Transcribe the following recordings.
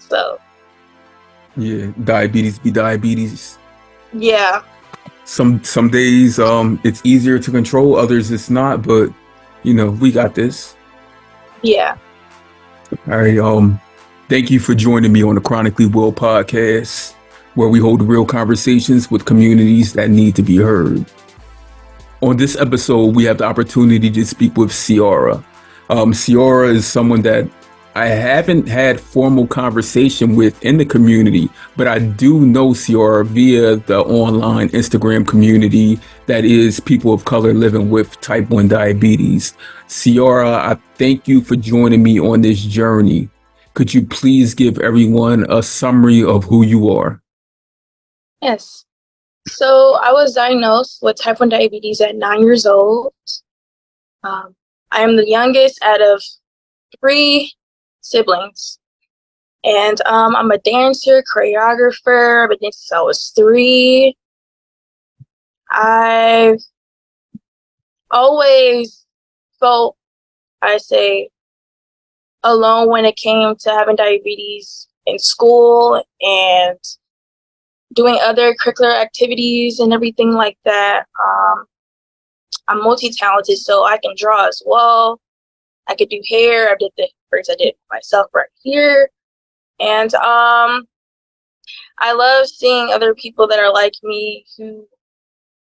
So Yeah, diabetes be diabetes. yeah, Some days it's easier to control, others it's not, but we got this. yeah. All right, thank you for joining me on the Chronically Well podcast, where we hold real conversations with communities that need to be heard. On this episode, we have the opportunity to speak with Ciara. Ciara is someone that I haven't had formal conversation with in the community, but I do know Ciara via the online Instagram community that is people of color living with type 1 diabetes. Ciara, I thank you for joining me on this journey. Could you please give everyone a summary of who you are? Yes. So I was diagnosed with type 1 diabetes at 9 years old. I am the youngest out of 3 siblings. And I'm a dancer, choreographer. I've been dancing since I was 3. I've always felt, I say, alone when it came to having diabetes in school and doing other curricular activities and everything like that. I'm multi-talented, so I can draw as well. I could do hair. I did the first I did myself right here. And I love seeing other people that are like me who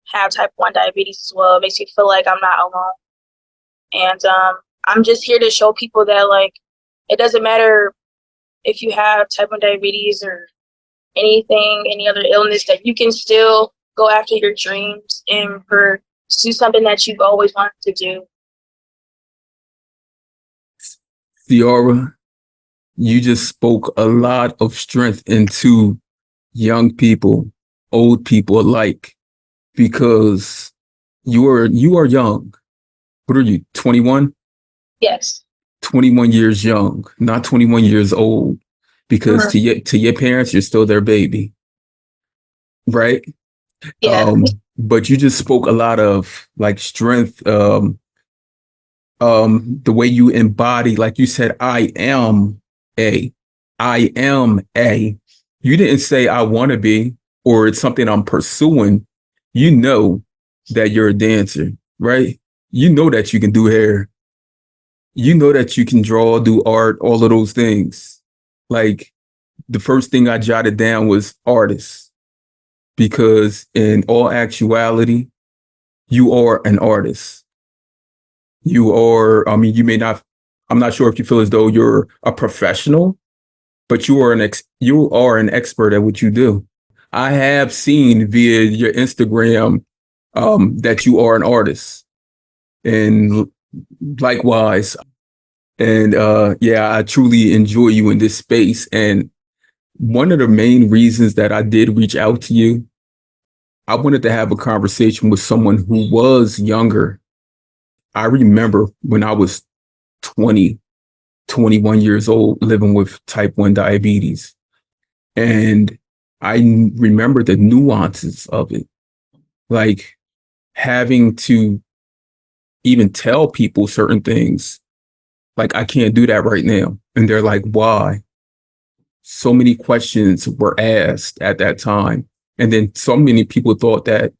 have type 1 diabetes as well. It makes me feel like I'm not alone. And I'm just here to show people that, like, it doesn't matter if you have type 1 diabetes or anything, any other illness, that you can still go after your dreams and pursue something that you've always wanted to do. Ciara, you just spoke a lot of strength into young people, old people alike, because you are young. What are you, 21? Yes. 21 years young, not 21 years old, because to your parents, you're still their baby, right? Yeah. But you just spoke a lot of like strength, the way you embody, like you said, a, I am a. You didn't say I want to be, or it's something I'm pursuing. You know that you're a dancer, right? You know that you can do hair. You know that you can draw, do art, all of those things. Like the first thing I jotted down was artist, because in all actuality, you are an artist. You are, I mean, you may not, I'm not sure if you feel as though you're a professional, but you are an expert at what you do. I have seen via your Instagram that you are an artist, and likewise. And yeah, I truly enjoy you in this space. And one of the main reasons that I did reach out to you, I wanted to have a conversation with someone who was younger. I remember when I was 20, 21 years old, living with type 1 diabetes. And I remember the nuances of it, like having to even tell people certain things, like, I can't do that right now. And they're like, why? So many questions were asked at that time. And then so many people thought that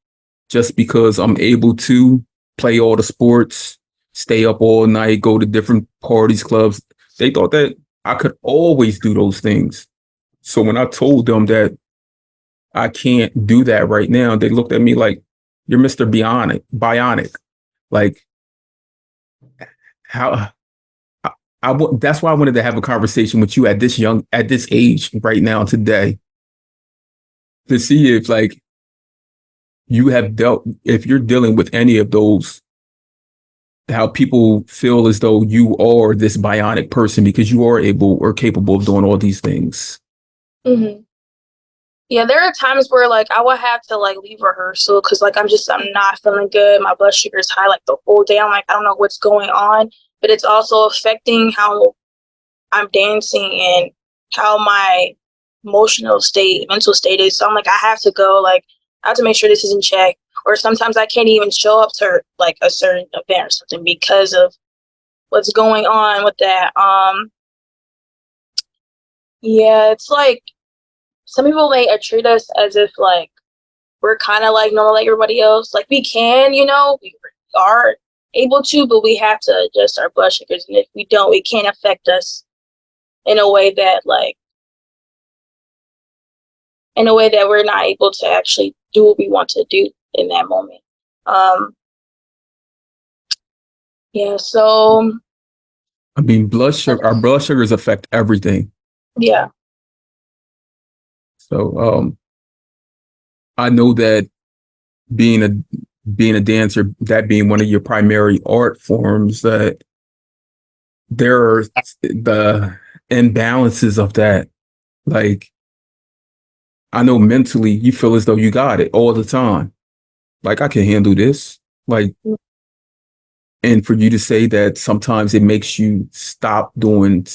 just because I'm able to play all the sports, stay up all night, go to different parties, clubs, they thought that I could always do those things. So when I told them that I can't do that right now, they looked at me like, you're Mr. Bionic. Like, how that's why I wanted to have a conversation with you at this age right now today, to see if like if you're dealing with any of those, how people feel as though you are this bionic person because you are able or capable of doing all these things. Mm-hmm. Yeah, there are times where like I would have to like leave rehearsal because like I'm not feeling good. My blood sugar is high like the whole day. I'm like, I don't know what's going on, but it's also affecting how I'm dancing and how my mental state is. So I'm like, I have to go. Like, I have to make sure this is in check. Or sometimes I can't even show up to like a certain event or something because of what's going on with that. Yeah, it's like some people may treat us as if like we're kind of like normal like everybody else. Like we can, we are able to, but we have to adjust our blood sugars, and if we don't, it can affect us in a way that we're not able to actually do what we want to do in that moment. Um, yeah. So I mean, our blood sugars affect everything. yeah. So I know that being a being a dancer, that being one of your primary art forms, that there are the imbalances of that. Like, I know mentally you feel as though you got it all the time. Like, I can handle this. Like, and for you to say that sometimes it makes you stop doing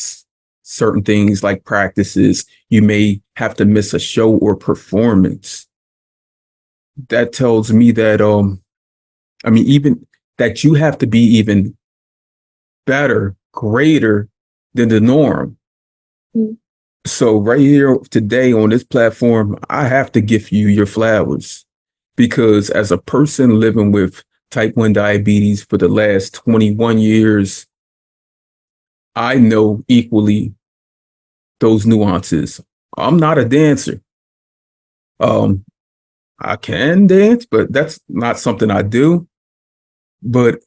certain things like practices, you may have to miss a show or performance. That tells me that, I mean, even that you have to be even better, greater than the norm. Mm. So right here today on this platform, I have to give you your flowers because as a person living with type 1 diabetes for the last 21 years, I know equally those nuances. I'm not a dancer. Um, I can dance, but that's not something I do. But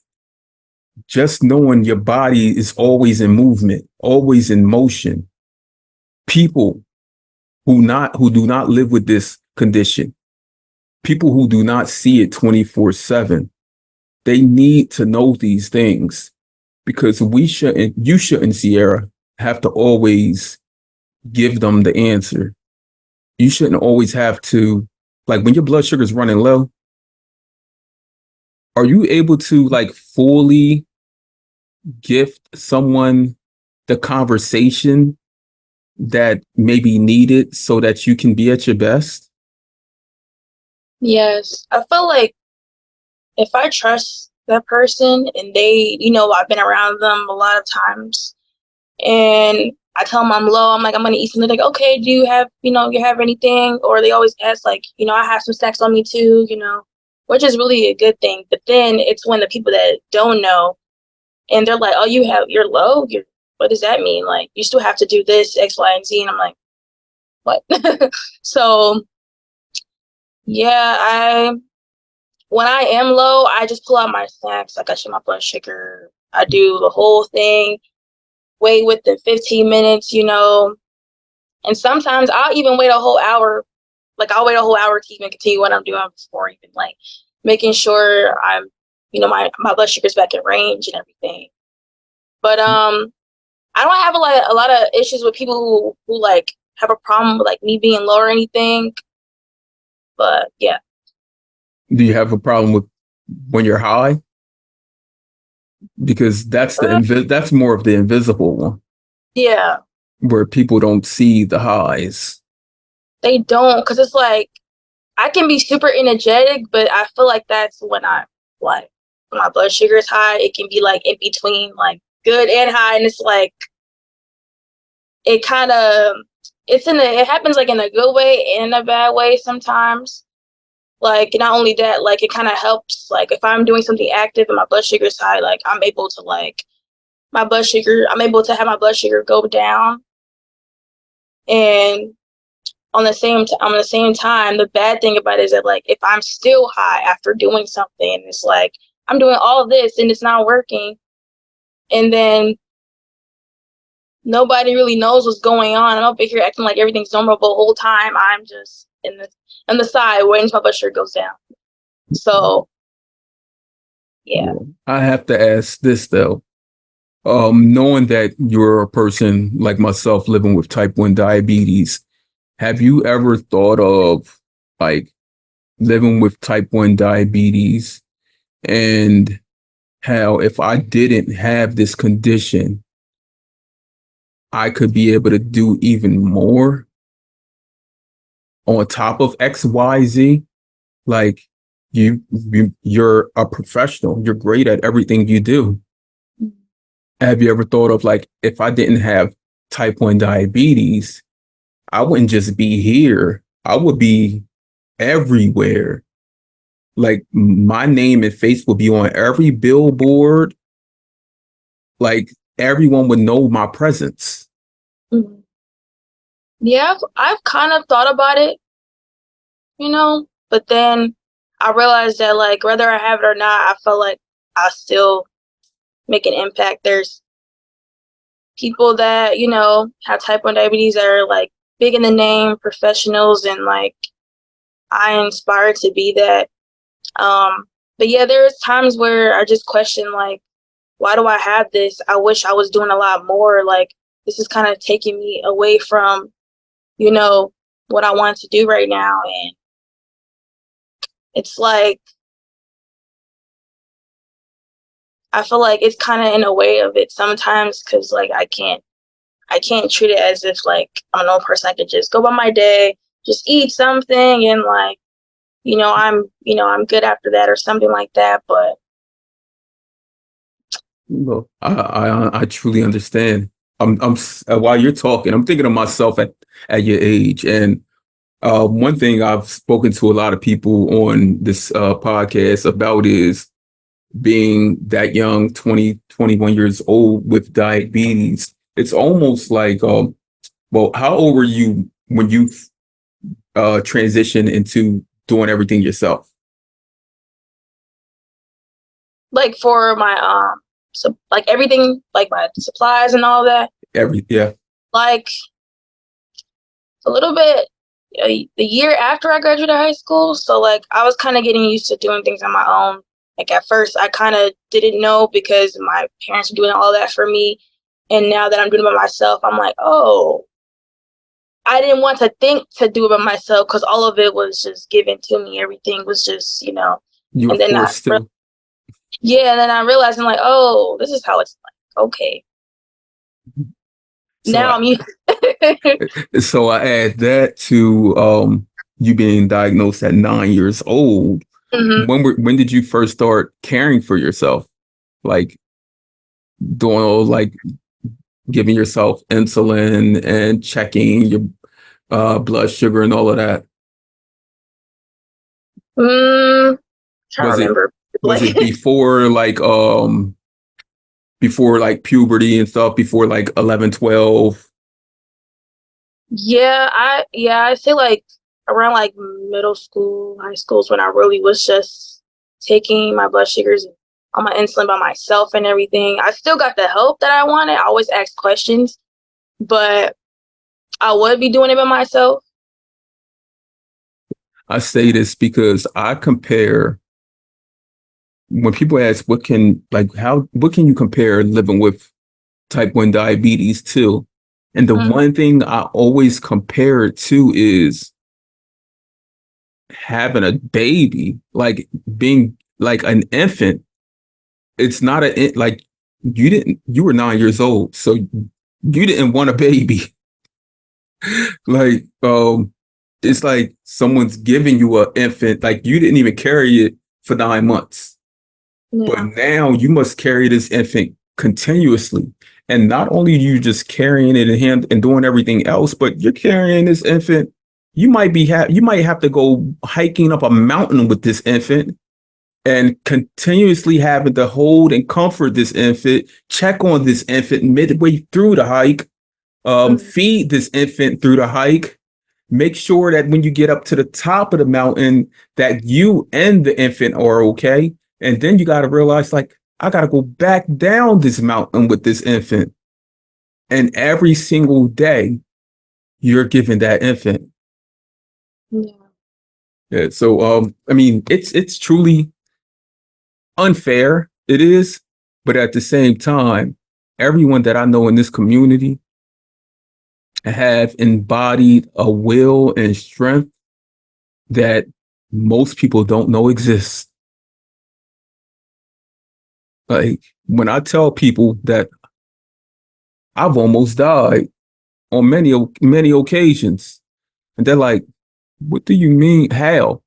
just knowing your body is always in movement, always in motion. People who do not live with this condition, people who do not see it 24/7, they need to know these things because you shouldn't, Ciara, have to always give them the answer. You shouldn't always have to, like when your blood sugar is running low, are you able to like fully gift someone the conversation that may be needed so that you can be at your best? Yes, I feel like if I trust that person and they, I've been around them a lot of times, and I tell them I'm low, I'm like, I'm gonna eat something. Like, okay, do you have anything? Or they always ask, like, I have some snacks on me too, which is really a good thing. But then it's when the people that don't know and they're like, oh, you're low. What does that mean? Like, you still have to do this X, Y, and Z, and I'm like, what? So yeah, when I am low, I just pull out my snacks. Like I check my blood sugar. I do the whole thing, wait within 15 minutes, and sometimes I'll even wait a whole hour. Like I'll wait a whole hour to even continue what I'm doing before even like making sure I'm, my blood sugar's back in range and everything. But I don't have a lot of issues with people who like have a problem with like me being low or anything. But yeah. Do you have a problem with when you're high? Because that's more of the invisible one Yeah, where people don't see the highs. they don't, because it's like I can be super energetic, but I feel like that's like when my blood sugar is high. It can be like in between, like good and high, and it's like it kind of it happens like in a good way and in a bad way sometimes. Like not only that, like it kind of helps. Like if I'm doing something active and my blood sugar is high, like I'm able to I'm able to have my blood sugar go down, and on the same time, the bad thing about it is that like if I'm still high after doing something, and it's like I'm doing all of this and it's not working, and then nobody really knows what's going on. I'm over here acting like everything's normal, but the whole time I'm just in the side waiting until my blood sugar goes down. So yeah. I have to ask this though. Knowing that you're a person like myself living with type 1 diabetes, have you ever thought of like living with type 1 diabetes and how if I didn't have this condition, I could be able to do even more on top of XYZ? Like you're a professional, you're great at everything you do. Have you ever thought of like if I didn't have type 1 diabetes, I wouldn't just be here. I would be everywhere. Like my name and face would be on every billboard. Like everyone would know my presence. Mhm. Yeah, I've kind of thought about it, but then I realized that, like, whether I have it or not, I felt like I still make an impact. There's people that, have type 1 diabetes that are, like, big in the name, professionals, and, like, I inspire to be that. But yeah, there's times where I just question, like, why do I have this? I wish I was doing a lot more. Like, this is kind of taking me away from, what I want to do right now. And it's like, I feel like it's kind of in a way of it sometimes, because, like, I can't treat it as if, like, I'm a normal person. I could just go by my day, just eat something, and, like, I'm good after that or something like that. But Well, I truly understand. While you're talking, I'm thinking of myself at your age, and one thing I've spoken to a lot of people on this podcast about is being that young, 20, 21 years old with diabetes. It's almost like, well, how old were you when you transitioned into doing everything yourself? like for my so like everything, like my supplies and all that, Yeah. like a little bit the year after I graduated high school. So, like, I was kind of getting used to doing things on my own. Like, at first I kind of didn't know because my parents were doing all that for me, and now that I'm doing it by myself, I'm like, oh, I didn't want to think to do it by myself because all of it was just given to me. Everything was just, You were and then forced to. yeah, and then I realized, I'm like, oh, this is how it's like. Okay, So now I'm used. So I add that to you being diagnosed at 9 years old. Hmm. When did you first start caring for yourself? Like doing all like giving yourself insulin and checking your blood sugar and all of that. Trying to Was it remember. was Like, it before like puberty and stuff, before like 11, 12? I say, like, around, like, middle school, high school is when I really was just taking my blood sugars and all my insulin by myself and everything. I still got the help that I wanted. I always asked questions, but I would be doing it by myself. I say this because I compare when people ask what can you compare living with type 1 diabetes to? And the Mm, one thing I always compare it to is having a baby, like being like an infant. It's not like you were 9 years old, so you didn't want a baby. Like, it's like someone's giving you an infant, like you didn't even carry it for 9 months. But yeah. now you must carry this infant continuously. And not only are you just carrying it in hand and doing everything else, but you're carrying this infant. You might have to go hiking up a mountain with this infant and continuously having to hold and comfort this infant, check on this infant midway through the hike, Mm, feed this infant through the hike, make sure that when you get up to the top of the mountain that you and the infant are okay. And then you got to realize, like, I got to go back down this mountain with this infant. And every single day you're giving that infant. yeah. Yeah, so I mean it's truly unfair. It is, but at the same time, everyone that I know in this community have embodied a will and strength that most people don't know exists. Like when I tell people that I've almost died on many occasions, and they're like, "What do you mean? How?"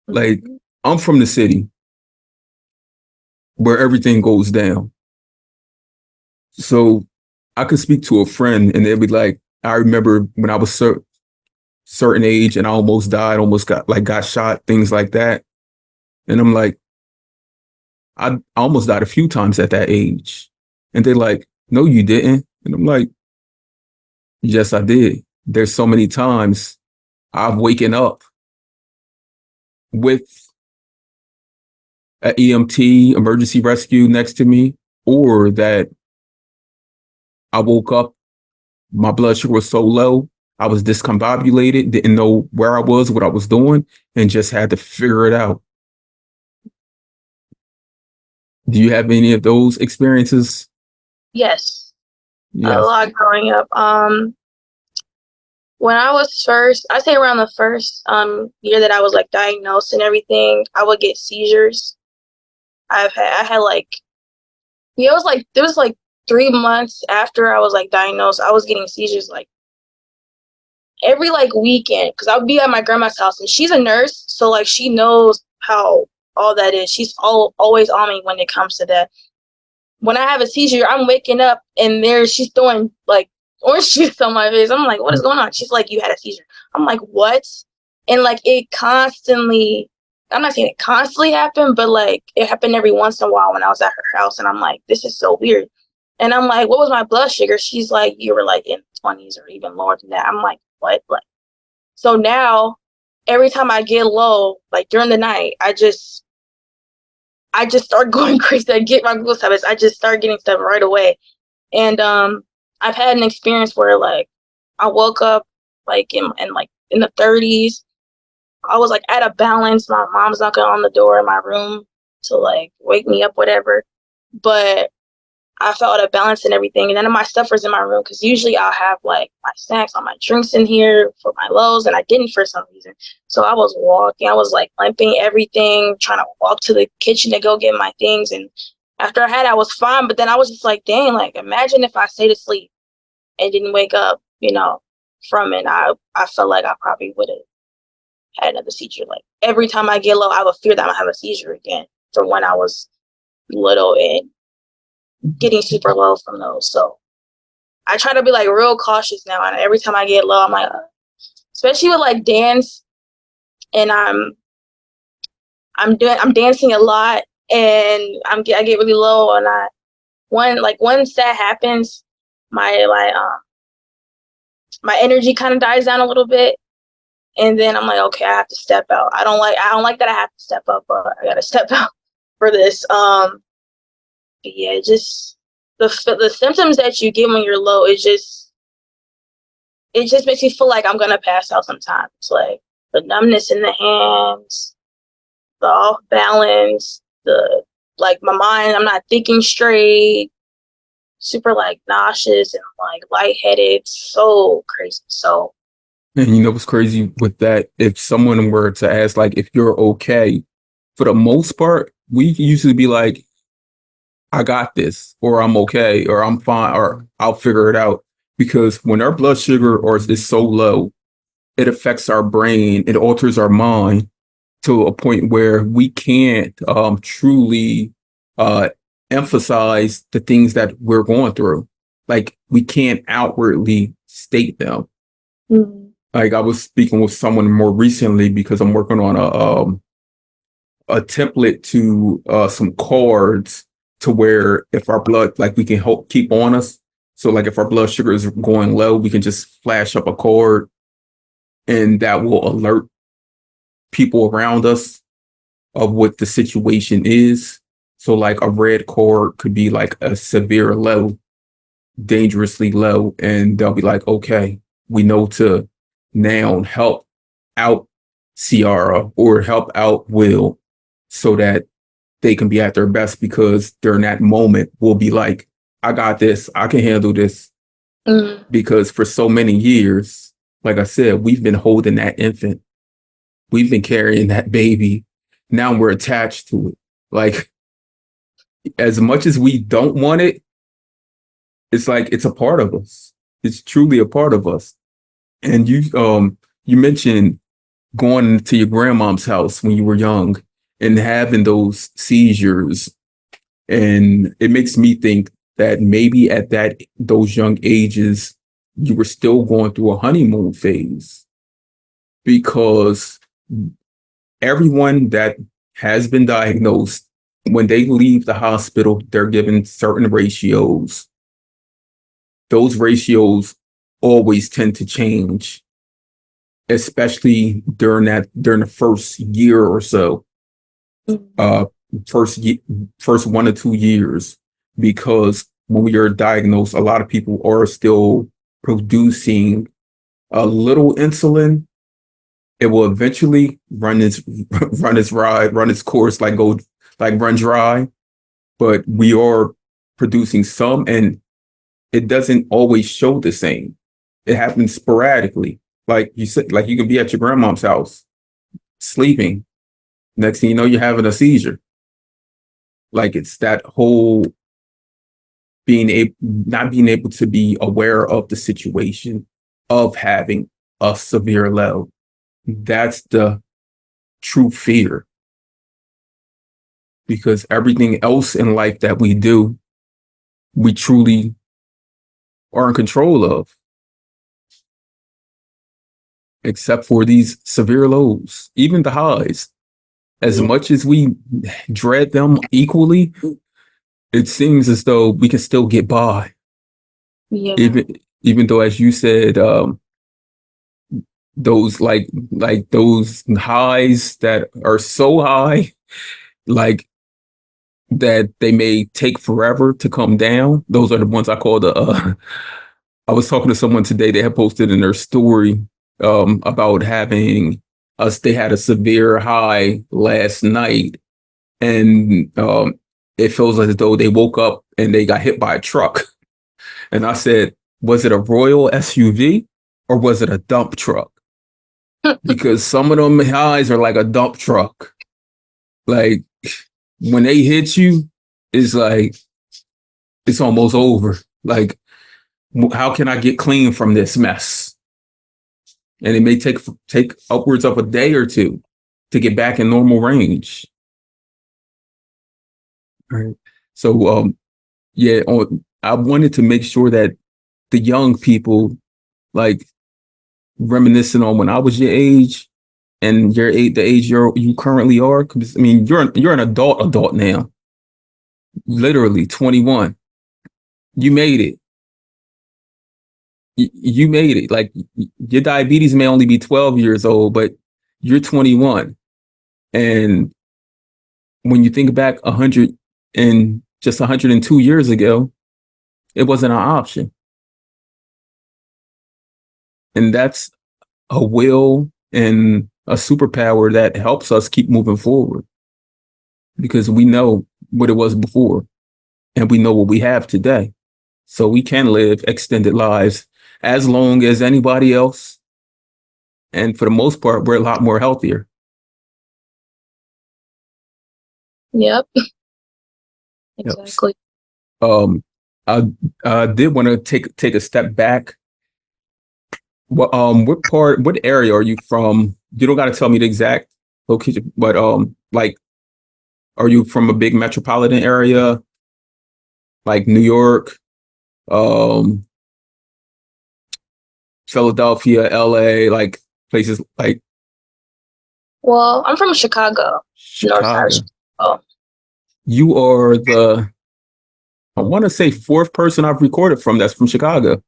Like Mhm. I'm from the city where everything goes down. So I could speak to a friend and they'd be like, I remember when I was certain age and I almost died, almost got shot, things like that. And I'm like, I almost died a few times at that age. And they're like, no, you didn't. And I'm like, yes, I did. There's so many times I've waken up with an EMT, emergency rescue next to me, or that I woke up, my blood sugar was so low, I was discombobulated, didn't know where I was, what I was doing, and just had to figure it out. Do you have any of those experiences? Yes, a Yes. lot growing up. When I was first, I say around the first year that I was like diagnosed and everything, I would get seizures. I had like, yeah, it was like 3 months after I was like diagnosed, I was getting seizures like every like weekend because I would be at my grandma's house and she's a nurse, so like she knows how all that is. She's always on me when it comes to that. When I have a seizure, I'm waking up and she's throwing like orange juice on my face. I'm like, what is going on? She's like, you had a seizure. I'm like, what? And like it constantly, I'm not saying it constantly happened, but like it happened every once in a while when I was at her house. And I'm like, this is so weird. And I'm like, what was my blood sugar? She's like, you were like in 20s or even lower than that. I'm like, what? Like, so now every time I get low, like during the night, I just start going crazy. I get my glucose habits. I just start getting stuff right away. And I've had an experience where like I woke up like in the 30s. I was like at a balance. My mom's knocking on the door in my room to like wake me up, whatever. But I felt out of balance and everything. And none of my stuff was in my room because usually I'll have like my snacks, all my drinks in here for my lows, and I didn't for some reason. So I was walking, I was like limping everything, trying to walk to the kitchen to go get my things. And after I was fine, but then I was just like, dang, like imagine if I stayed asleep and didn't wake up, from it. I felt like I probably would have had another seizure. Like every time I get low, I would fear that I'm gonna have a seizure again from when I was little and getting super low from those. So I try to be like real cautious now. And every time I get low, I'm like, especially with like dance, and I'm dancing a lot, and I get really low, and once that happens, my my energy kind of dies down a little bit, and then I'm like, okay, I have to step out. I don't like that I have to step up, but I gotta step out for this. But yeah, just the symptoms that you get when you're low, it just makes me feel like I'm gonna pass out sometimes. Like the numbness in the hands, the off balance, the like my mind, I'm not thinking straight, super like nauseous and like lightheaded, so crazy. So And you know what's crazy with that? If someone were to ask, like, if you're okay, for the most part, we usually be like, I got this, or I'm okay, or I'm fine, or I'll figure it out. Because when our blood sugar or is so low, it affects our brain, it alters our mind to a point where we can't truly uh, emphasize the things that we're going through. Like we can't outwardly state them. mm, Like I was speaking with someone more recently because I'm working on a template to some cards to where if our blood, like we can help keep on us. So like if our blood sugar is going low, we can just flash up a card and that will alert people around us of what the situation is. So like a red cord could be like a severe low, dangerously low, and they'll be like, okay, we know to now help out Ciara or help out Will so that they can be at their best because during that moment we'll be like, I got this, I can handle this. mm, Because for so many years, like I said, we've been holding that infant. We've been carrying that baby. Now we're attached to it. Like as much as we don't want it, it's like it's a part of us. It's truly a part of us. And you mentioned going to your grandmom's house when you were young and having those seizures. And it makes me think that maybe at those young ages, you were still going through a honeymoon phase, because everyone that has been diagnosed, when they leave the hospital, they're given certain ratios. Those ratios always tend to change, especially during the first year or so, uh, first 1 or 2 years, because when we are diagnosed, a lot of people are still producing a little insulin. It will eventually run its course, run dry. But we are producing some, and it doesn't always show the same. It happens sporadically. Like you said, like you can be at your grandmom's house sleeping. Next thing you know, you're having a seizure. Like, it's that whole not being able to be aware of the situation of having a severe low. That's the true fear, because everything else in life that we do, we truly are in control of, except for these severe lows, even the highs. As much as we dread them equally, it seems as though we can still get by. Yeah. Even though, as you said, those those highs that are so high, like that they may take forever to come down. Those are the ones I call the. I was talking to someone today. They had posted in their story about having us. They had a severe high last night, and it feels as though they woke up and they got hit by a truck. And I said, was it a Royal SUV or was it a dump truck? Because some of them highs are like a dump truck. Like, when they hit you, it's like it's almost over. Like, how can I get clean from this mess? And it may take upwards of a day or two to get back in normal range. All right. So yeah, I wanted to make sure that the young people, like, reminiscing on when I was your age and the age you currently are. 'Cause, I mean, you're an adult now, literally 21. You made it. You made it. Like, your diabetes may only be 12 years old, but you're 21. And when you think back 102 years ago, it wasn't an option. And that's a will and a superpower that helps us keep moving forward, because we know what it was before and we know what we have today. So we can live extended lives as long as anybody else. And for the most part, we're a lot more healthier. Yep. Yep. Exactly. I did want to take a step back. What area are you from? You don't got to tell me the exact location, but like, are you from a big metropolitan area, like New York, um, Philadelphia, LA, like places like Well, I'm from Chicago, north side of Chicago? Chicago. You are I want to say, fourth person I've recorded from that's from Chicago.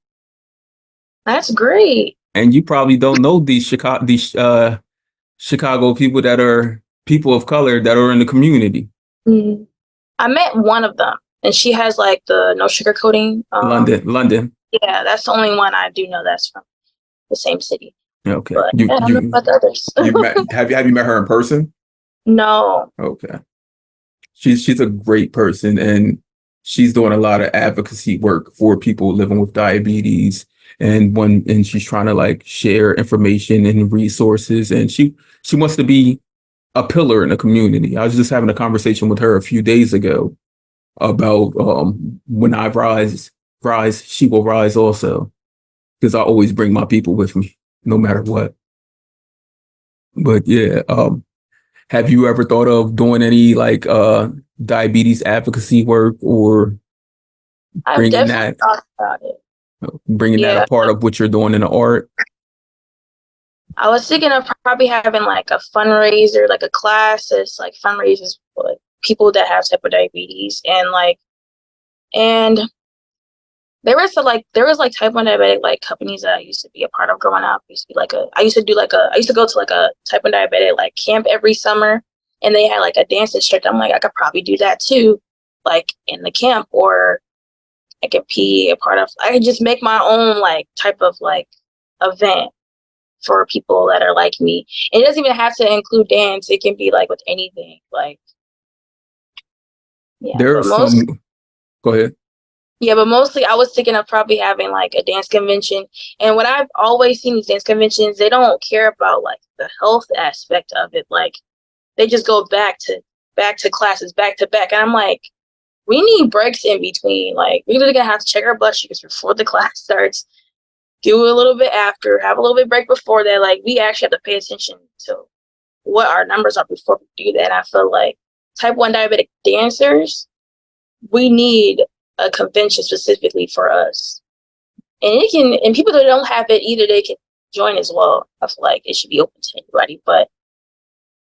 That's great. And you probably don't know these Chicago people that are people of color that are in the community. Mm. I met one of them, and she has like the no sugarcoating. London. Yeah, that's the only one I do know that's from the same city. Okay. But I don't know about the others. Have you met her in person? No. Okay. She's a great person, and she's doing a lot of advocacy work for people living with diabetes, and she's trying to, like, share information and resources, and she wants to be a pillar in the community. I was just having a conversation with her a few days ago about when I rise, she will rise also, because I always bring my people with me no matter what. But yeah, have you ever thought of doing any, like, diabetes advocacy work, or I've bringing definitely that, thought about it. bringing that a Yeah, part of what you're doing in the art. I was thinking of probably having like a fundraiser, like a class that's like fundraisers for like people that have type of diabetes, and there was like type 1 diabetic like companies that I used to be a part of growing up. Used to be like a I used to do like a I used to go to like a type 1 diabetic like camp every summer, and they had like a dance instructor. I'm like, I could probably do that too, like in the camp, or I could be a part of. I could just make my own like type of like event for people that are like me. And it doesn't even have to include dance. It can be like with anything. Like, yeah, There are but most some, go ahead. yeah, but mostly I was thinking of probably having like a dance convention. And what I've always seen these dance conventions, they don't care about like the health aspect of it. Like they just go back to classes, back to back. And I'm like, we need breaks in between. Like we're either gonna have to check our blood sugars before the class starts, do a little bit after, have a little bit break before that. Like we actually have to pay attention to what our numbers are before we do that. And I feel like type 1 diabetic dancers, we need a convention specifically for us. And it can, and people that don't have it either, they can join as well. I feel like it should be open to anybody, but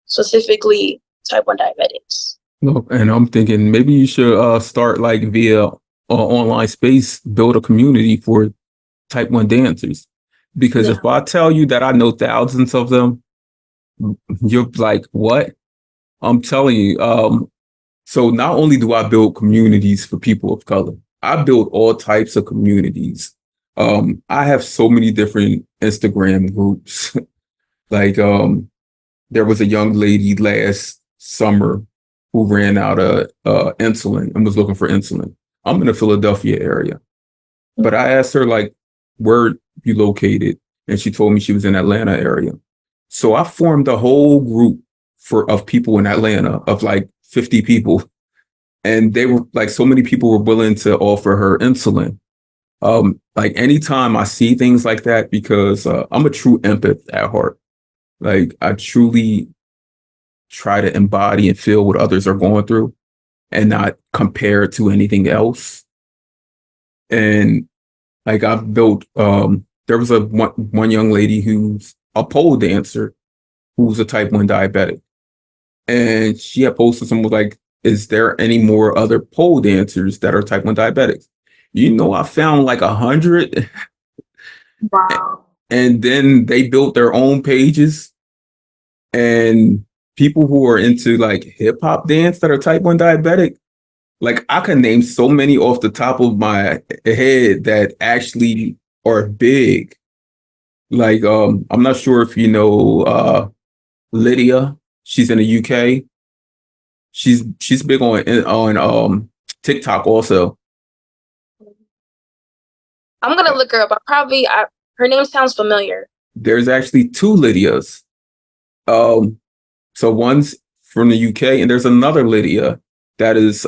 specifically type 1 diabetics. Look, and I'm thinking maybe you should start like via online space, build a community for type 1 dancers. Because Yeah. if I tell you that I know thousands of them, you're like, what? I'm telling you. So not only do I build communities for people of color, I build all types of communities. I have so many different Instagram groups. Like, there was a young lady last summer who ran out of insulin and was looking for insulin. I'm in the Philadelphia area, but I asked her like, where you located, and she told me she was in Atlanta area. So I formed a whole group of people in Atlanta of like 50 people, and they were like, so many people were willing to offer her insulin. Like anytime I see things like that, because I'm a true empath at heart. Like I truly try to embody and feel what others are going through and not compare it to anything else. And like I've built, there was one young lady who's a pole dancer who's a type 1 diabetic. And she had posted something like, is there any more other pole dancers that are type 1 diabetics? I found like 100. Wow. And then they built their own pages, and people who are into like hip hop dance that are type 1 diabetic, like I can name so many off the top of my head that actually are big. Like I'm not sure if you know Lydia. She's in the UK. She's big on TikTok also. I'm gonna look her up. Her name sounds familiar. There's actually two Lydias. Um so one's from the UK, and there's another Lydia that is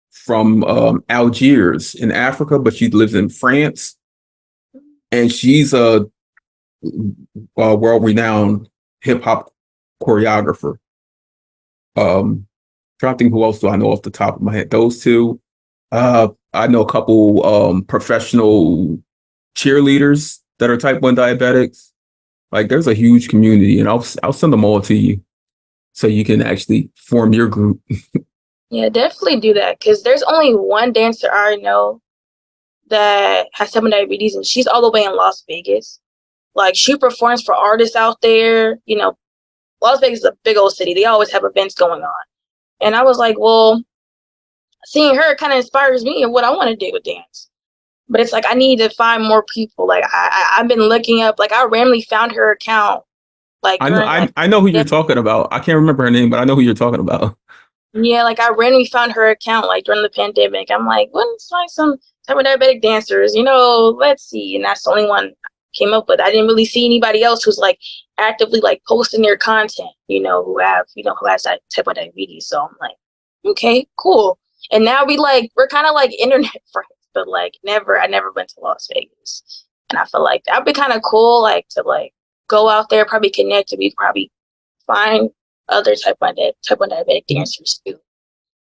from Algiers in Africa, but she lives in France, and she's a world-renowned hip hop choreographer. Trying to think who else do I know off the top of my head. Those two. I know a couple professional cheerleaders that are type 1 diabetics. Like there's a huge community, and I'll send them all to you so you can actually form your group. Yeah, definitely do that because there's only one dancer I know that has type 1 diabetes, and she's all the way in Las Vegas. Like she performs for artists out there. Las Vegas is a big old city. They always have events going on. And I was like, well, seeing her kind of inspires me and what I want to do with dance. But it's like I need to find more people. Like I've been looking up. Like I randomly found her account. Like I know during like I know who you're talking about. I can't remember her name, but I know who you're talking about. yeah, like I randomly found her account like during the pandemic. I'm like, let's find some type of diabetic dancers. Let's see. And that's the only one I came up with. I didn't really see anybody else who's like actively like posting their content. Who has that type of diabetes. So I'm like, okay, cool. And now we're kind of like internet friends, but like I never went to Las Vegas. And I feel like that'd be kind of cool, like to like go out there, probably connect, and we probably find other type 1 diabetic dancers too.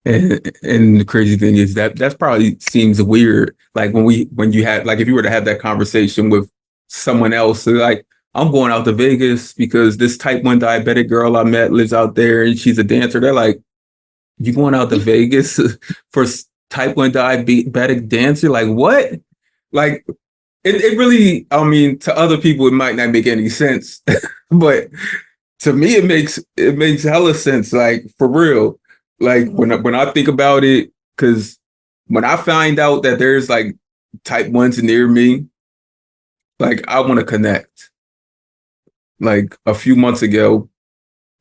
And the crazy thing is that that's probably seems weird. Like when you had like if you were to have that conversation with someone else, they're like I'm going out to Vegas because this type 1 diabetic girl I met lives out there and she's a dancer. They're like, you going out to Vegas for type 1 diabetic dancer? Like what? Like it really, I mean, to other people it might not make any sense, but to me it makes hella sense. Like for real. Like when I think about it, because when I find out that there's like type ones near me, like I want to connect. Like a few months ago,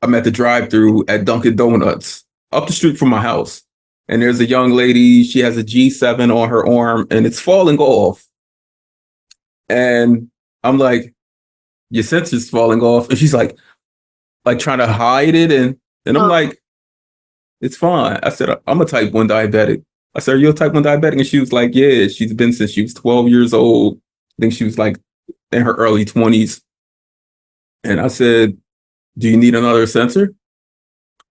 I'm at the drive-through at Dunkin' Donuts up the street from my house. And there's a young lady, she has a G7 on her arm and it's falling off. And I'm like, your sensor's falling off. And she's like trying to hide it. And I'm Oh, like, it's fine. I said, I'm a type 1 diabetic. I said, are you a type 1 diabetic? And she was like, yeah, she's been since she was 12 years old. I think she was like in her early 20s. And I said, do you need another sensor?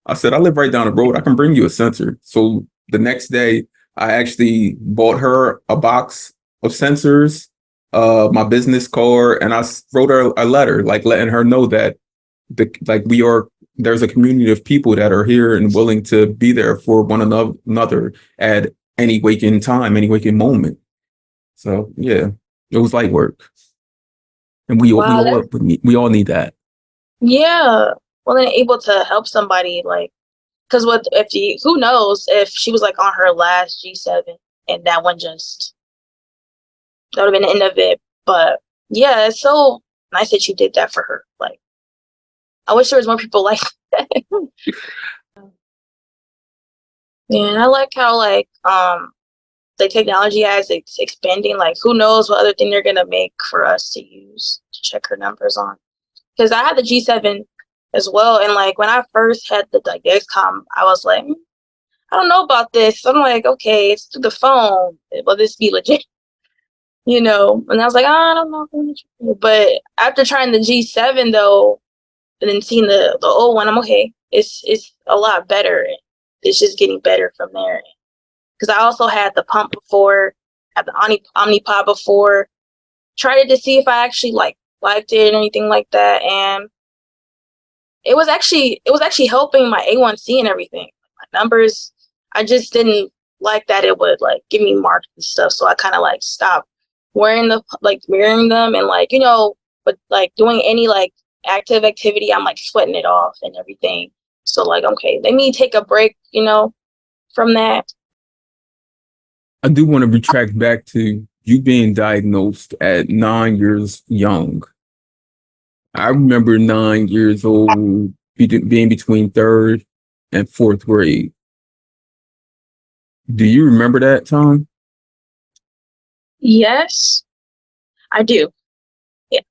I said, I live right down the road. I can bring you a sensor. So the next day, I actually bought her a box of sensors, my business card, and I wrote her a letter, like letting her know that like there's a community of people that are here and willing to be there for one another at any waking time, any waking moment. So yeah, it was light work, and wow. we all need that. Yeah. Well, then able to help somebody, like, because what if you, who knows if she was like on her last G7 and that one just, that would have been the end of it. But yeah, it's so nice that you did that for her. Like, I wish there was more people like that. Yeah, and I like how like the technology as it's expanding. Like, who knows what other thing they're gonna make for us to use to check her numbers on. Because I had the G7 as well, and like when I first had the like Dexcom, I was like, I don't know about this. I'm like, okay, it's through the phone. Will this be legit? You know? And I was like, I don't know. But after trying the G7 though, and then seeing the old one, I'm okay. It's a lot better. It's just getting better from there. Because I also had the pump before, had the Omnipod before. Tried it to see if I actually liked it and anything like that, and it was actually helping my A1C and everything. My numbers, I just didn't like that it would like give me marks and stuff, so I kind of like stopped wearing them and like but like doing any like active activity, I'm like sweating it off and everything. So like, okay, let me take a break, from that. I do want to retract back to you being diagnosed at 9 years young. I remember 9 years old, being between third and fourth grade. Do you remember that time? Yes, I do. Yeah.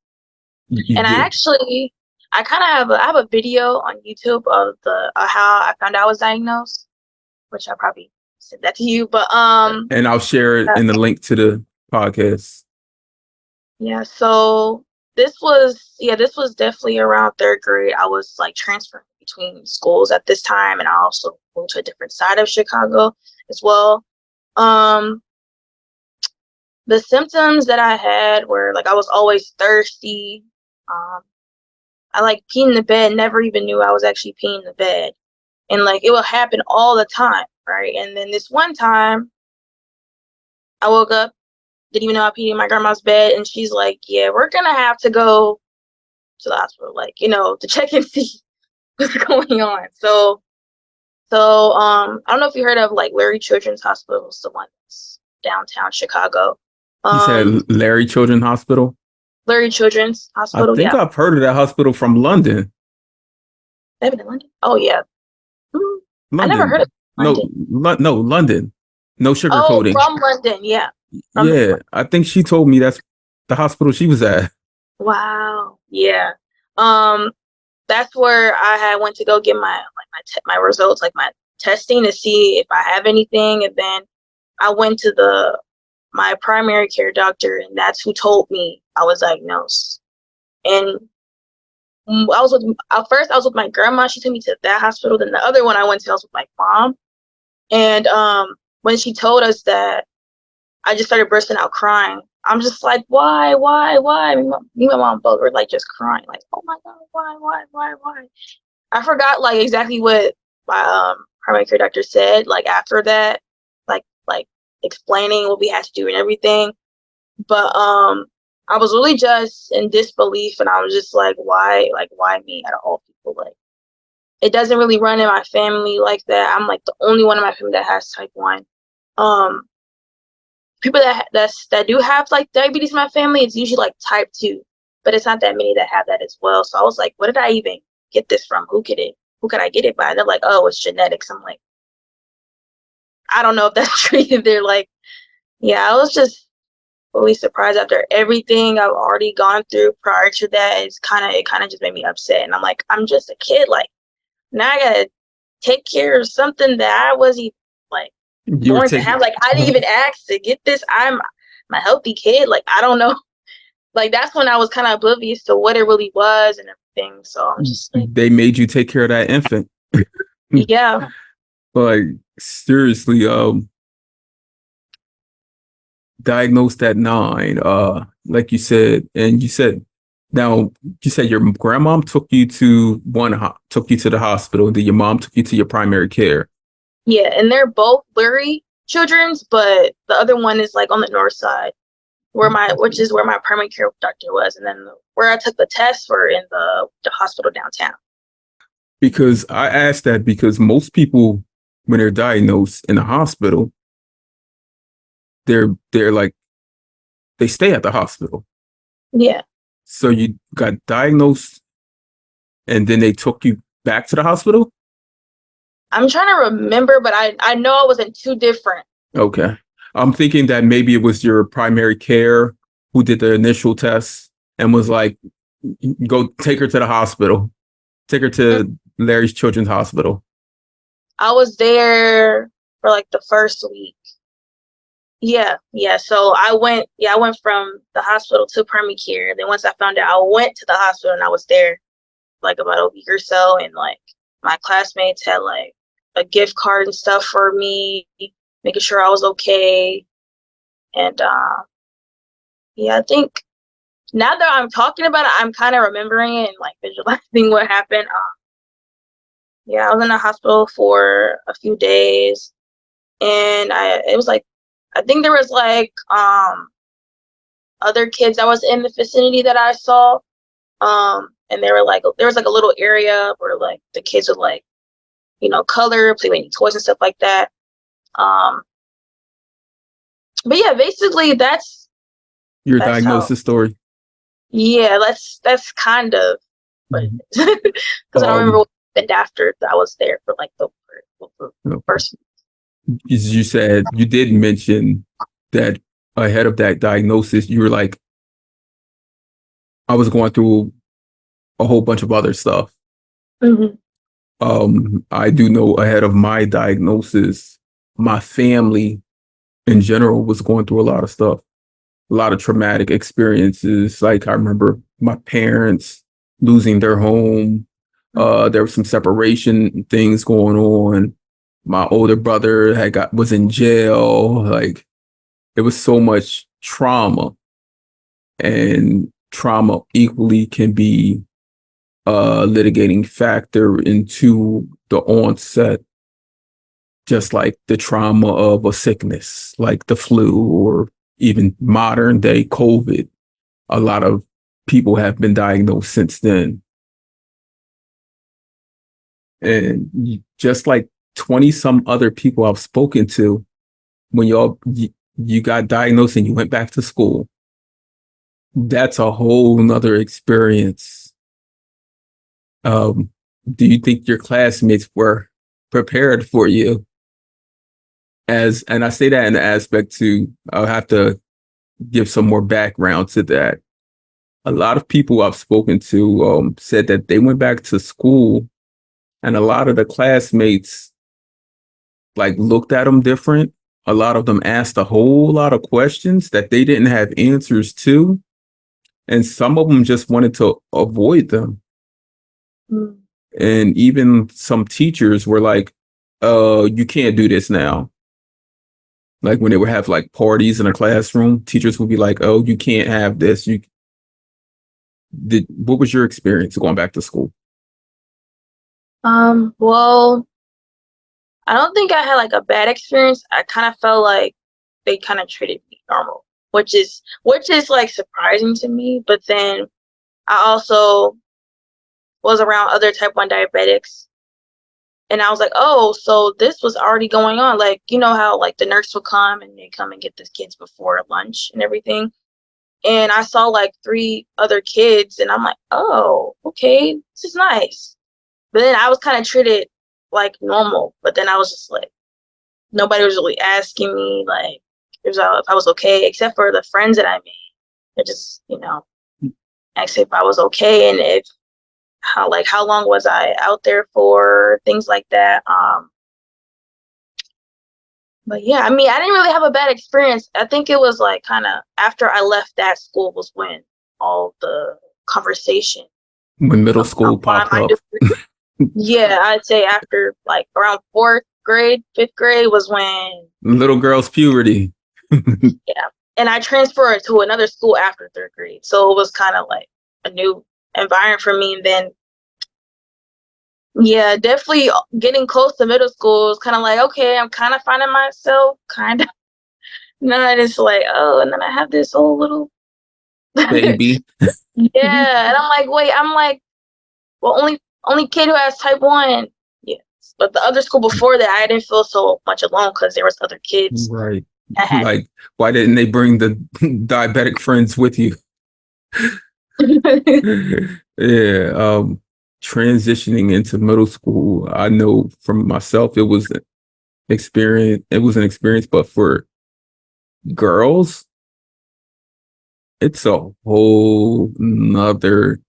You And do. I kind of have a video on YouTube of the how I found out I was diagnosed, which I probably sent that to you. But And I'll share it uh, in the link to the podcast. yeah. So this was definitely around third grade. I was like transferring between schools at this time, and I also moved to a different side of Chicago as well. Um, the symptoms that I had were like I was always thirsty. Um, I like peed in the bed. Never even knew I was actually peeing in the bed. And like it will happen all the time, right? And then this one time I woke up, didn't even know I peed in my grandma's bed, and she's like, yeah, we're gonna have to go to the hospital, like, to check and see what's going on. So I don't know if you heard of like Larry Children's Hospital. It's the one that's downtown Chicago. You um said Larry Children's Hospital? Larry Children's I Hospital, think yeah. I've heard of that hospital from London. They have it in London. Oh yeah. I never heard London. of No, London. no, London. No Oh, sugarcoating. from London, yeah. From Yeah, I think she told me that's the hospital she was at. Wow, yeah. um that's where I had went to go get my results, like my testing to see if I have anything, and then I went to the my primary care doctor, and that's who told me I was diagnosed. And I was with at first I was with my grandma. She took me to that hospital. Then the other one I went to, I was with my mom. And when she told us that, I just started bursting out crying. I'm just like, why? Me and my mom both were like just crying, like, oh my god, why? I forgot like exactly what my primary care doctor said. Like after that, like explaining what we had to do and everything. But I was really just in disbelief, and I was just like, why me out of all people? Like, it doesn't really run in my family like that. I'm like the only one in my family that has type 1. Um, People that do have like diabetes in my family, it's usually like type 2, but it's not that many that have that as well. So I was like, what did I even get this from? Who could I get it by? And they're like, oh, it's genetics. I'm like, I don't know if that's true. They're like, yeah, I was just really surprised after everything I've already gone through prior to that. It kind of just made me upset. And I'm like, I'm just a kid. Like, now I gotta take care of something that I wasn't like You were born to taking, have. Like, I didn't even ask to get this. I'm a healthy kid. Like, I don't know. Like, that's when I was kind of oblivious to what it really was and everything. So I'm just like, they made you take care of that infant. yeah, Like seriously, diagnosed at 9, like you said, and you said now you said your grandmom took you to the hospital, then your mom took you to your primary care. yeah. And they're both Lurie children's, but the other one is like on the north side, which is where my primary care doctor was, and then where I took the tests were in the hospital downtown. Because I asked that because most people when they're diagnosed in the hospital, they're like they stay at the hospital. Yeah. So you got diagnosed and then they took you back to the hospital? I'm trying to remember, but I know I was in two different. Okay. I'm thinking that maybe it was your primary care who did the initial test and was like, go take her to the hospital, take her to Larry's Children's Hospital. I was there for like the first week. Yeah. So I went from the hospital to primary care. Then once I found out, I went to the hospital and I was there like about a week or so. And like my classmates had like a gift card and stuff for me, making sure I was okay. And yeah, I think now that I'm talking about it, I'm kind of remembering it and like visualizing what happened. Yeah, I was in the hospital for a few days, and it was like, I think there was like other kids that was in the vicinity that I saw, and they were like, there was like a little area where like the kids would like, color, play with any toys and stuff like that. Um, but yeah, basically Your that's how. diagnosis story. Yeah, that's kind of what it is, because I don't remember Um, what happened after I was there for like the first. as you said, you did mention that ahead of that diagnosis, you were like, I was going through a whole bunch of other stuff. Mm-hmm. I do know ahead of my diagnosis, my family in general was going through a lot of stuff, a lot of traumatic experiences. Like I remember my parents losing their home. There was some separation things going on. My older brother was in jail. Like it was so much trauma, and trauma equally can be a litigating factor into the onset, just like the trauma of a sickness like the flu or even modern day COVID. A lot of people have been diagnosed since then. And just like 20 some other people I've spoken to, when you got diagnosed and you went back to school, that's a whole nother experience. Um, do you think your classmates were prepared for you? And I say that in the aspect to, I'll have to give some more background to that. A lot of people I've spoken to said that they went back to school and a lot of the classmates like looked at them different. A lot of them asked a whole lot of questions that they didn't have answers to. And some of them just wanted to avoid them. Mm-hmm. And even some teachers were like, you can't do this now. Like when they would have like parties in a classroom, teachers would be like, oh, you can't have this. You did. What was your experience going back to school? Well, I don't think I had like a bad experience. I kind of felt like they kind of treated me normal, which is like surprising to me. But then I also was around other type 1 diabetics, and I was like, oh, so this was already going on. Like, you know how like the nurse would come and they come and get the kids before lunch and everything. And I saw like 3 other kids, and I'm like, oh, okay, this is nice. But then I was kind of treated like normal. But then I was just like, nobody was really asking me like if I was okay, except for the friends that I made. They just, asked if I was okay and if how long was I out there for, things like that. But yeah, I mean, I didn't really have a bad experience. I think it was like kind of after I left that school was when all the conversation When middle about school popped my up, degree. Yeah, I'd say after like around 4th grade, 5th grade was when, little girl's puberty. yeah. And I transferred to another school after 3rd grade. So it was kind of like a new environment for me. And then, yeah, definitely getting close to middle school is kind of like, okay, I'm kind of finding myself, kind of. And then I just like, oh, and then I have this whole little, yeah. Baby. And I'm like, wait, I'm like, well, only kid who has type 1. Yes. But the other school before that, I didn't feel so much alone because there was other kids Right. that had Like, why didn't they bring the diabetic friends with you? it. Yeah. Transitioning into middle school, I know from myself, it was an experience, but for girls, it's a whole nother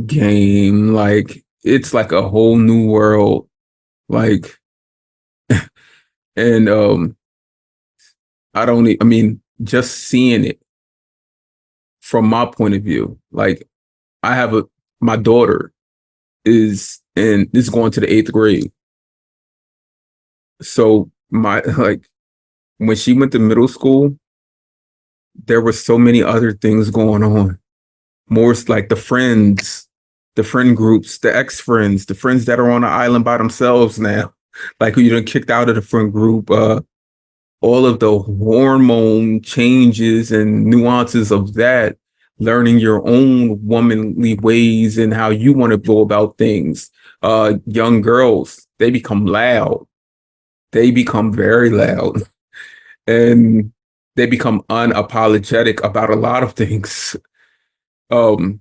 game. Like, it's like a whole new world. Like, and I mean, just seeing it from my point of view, like I have my daughter is going to the 8th grade. So my like when she went to middle school, there were so many other things going on. More like the friend groups, the ex-friends, the friends that are on the island by themselves now, like who you done kicked out of the friend group, all of the hormone changes and nuances of that, learning your own womanly ways and how you want to go about things. Young girls, they become loud. They become very loud and they become unapologetic about a lot of things. Um,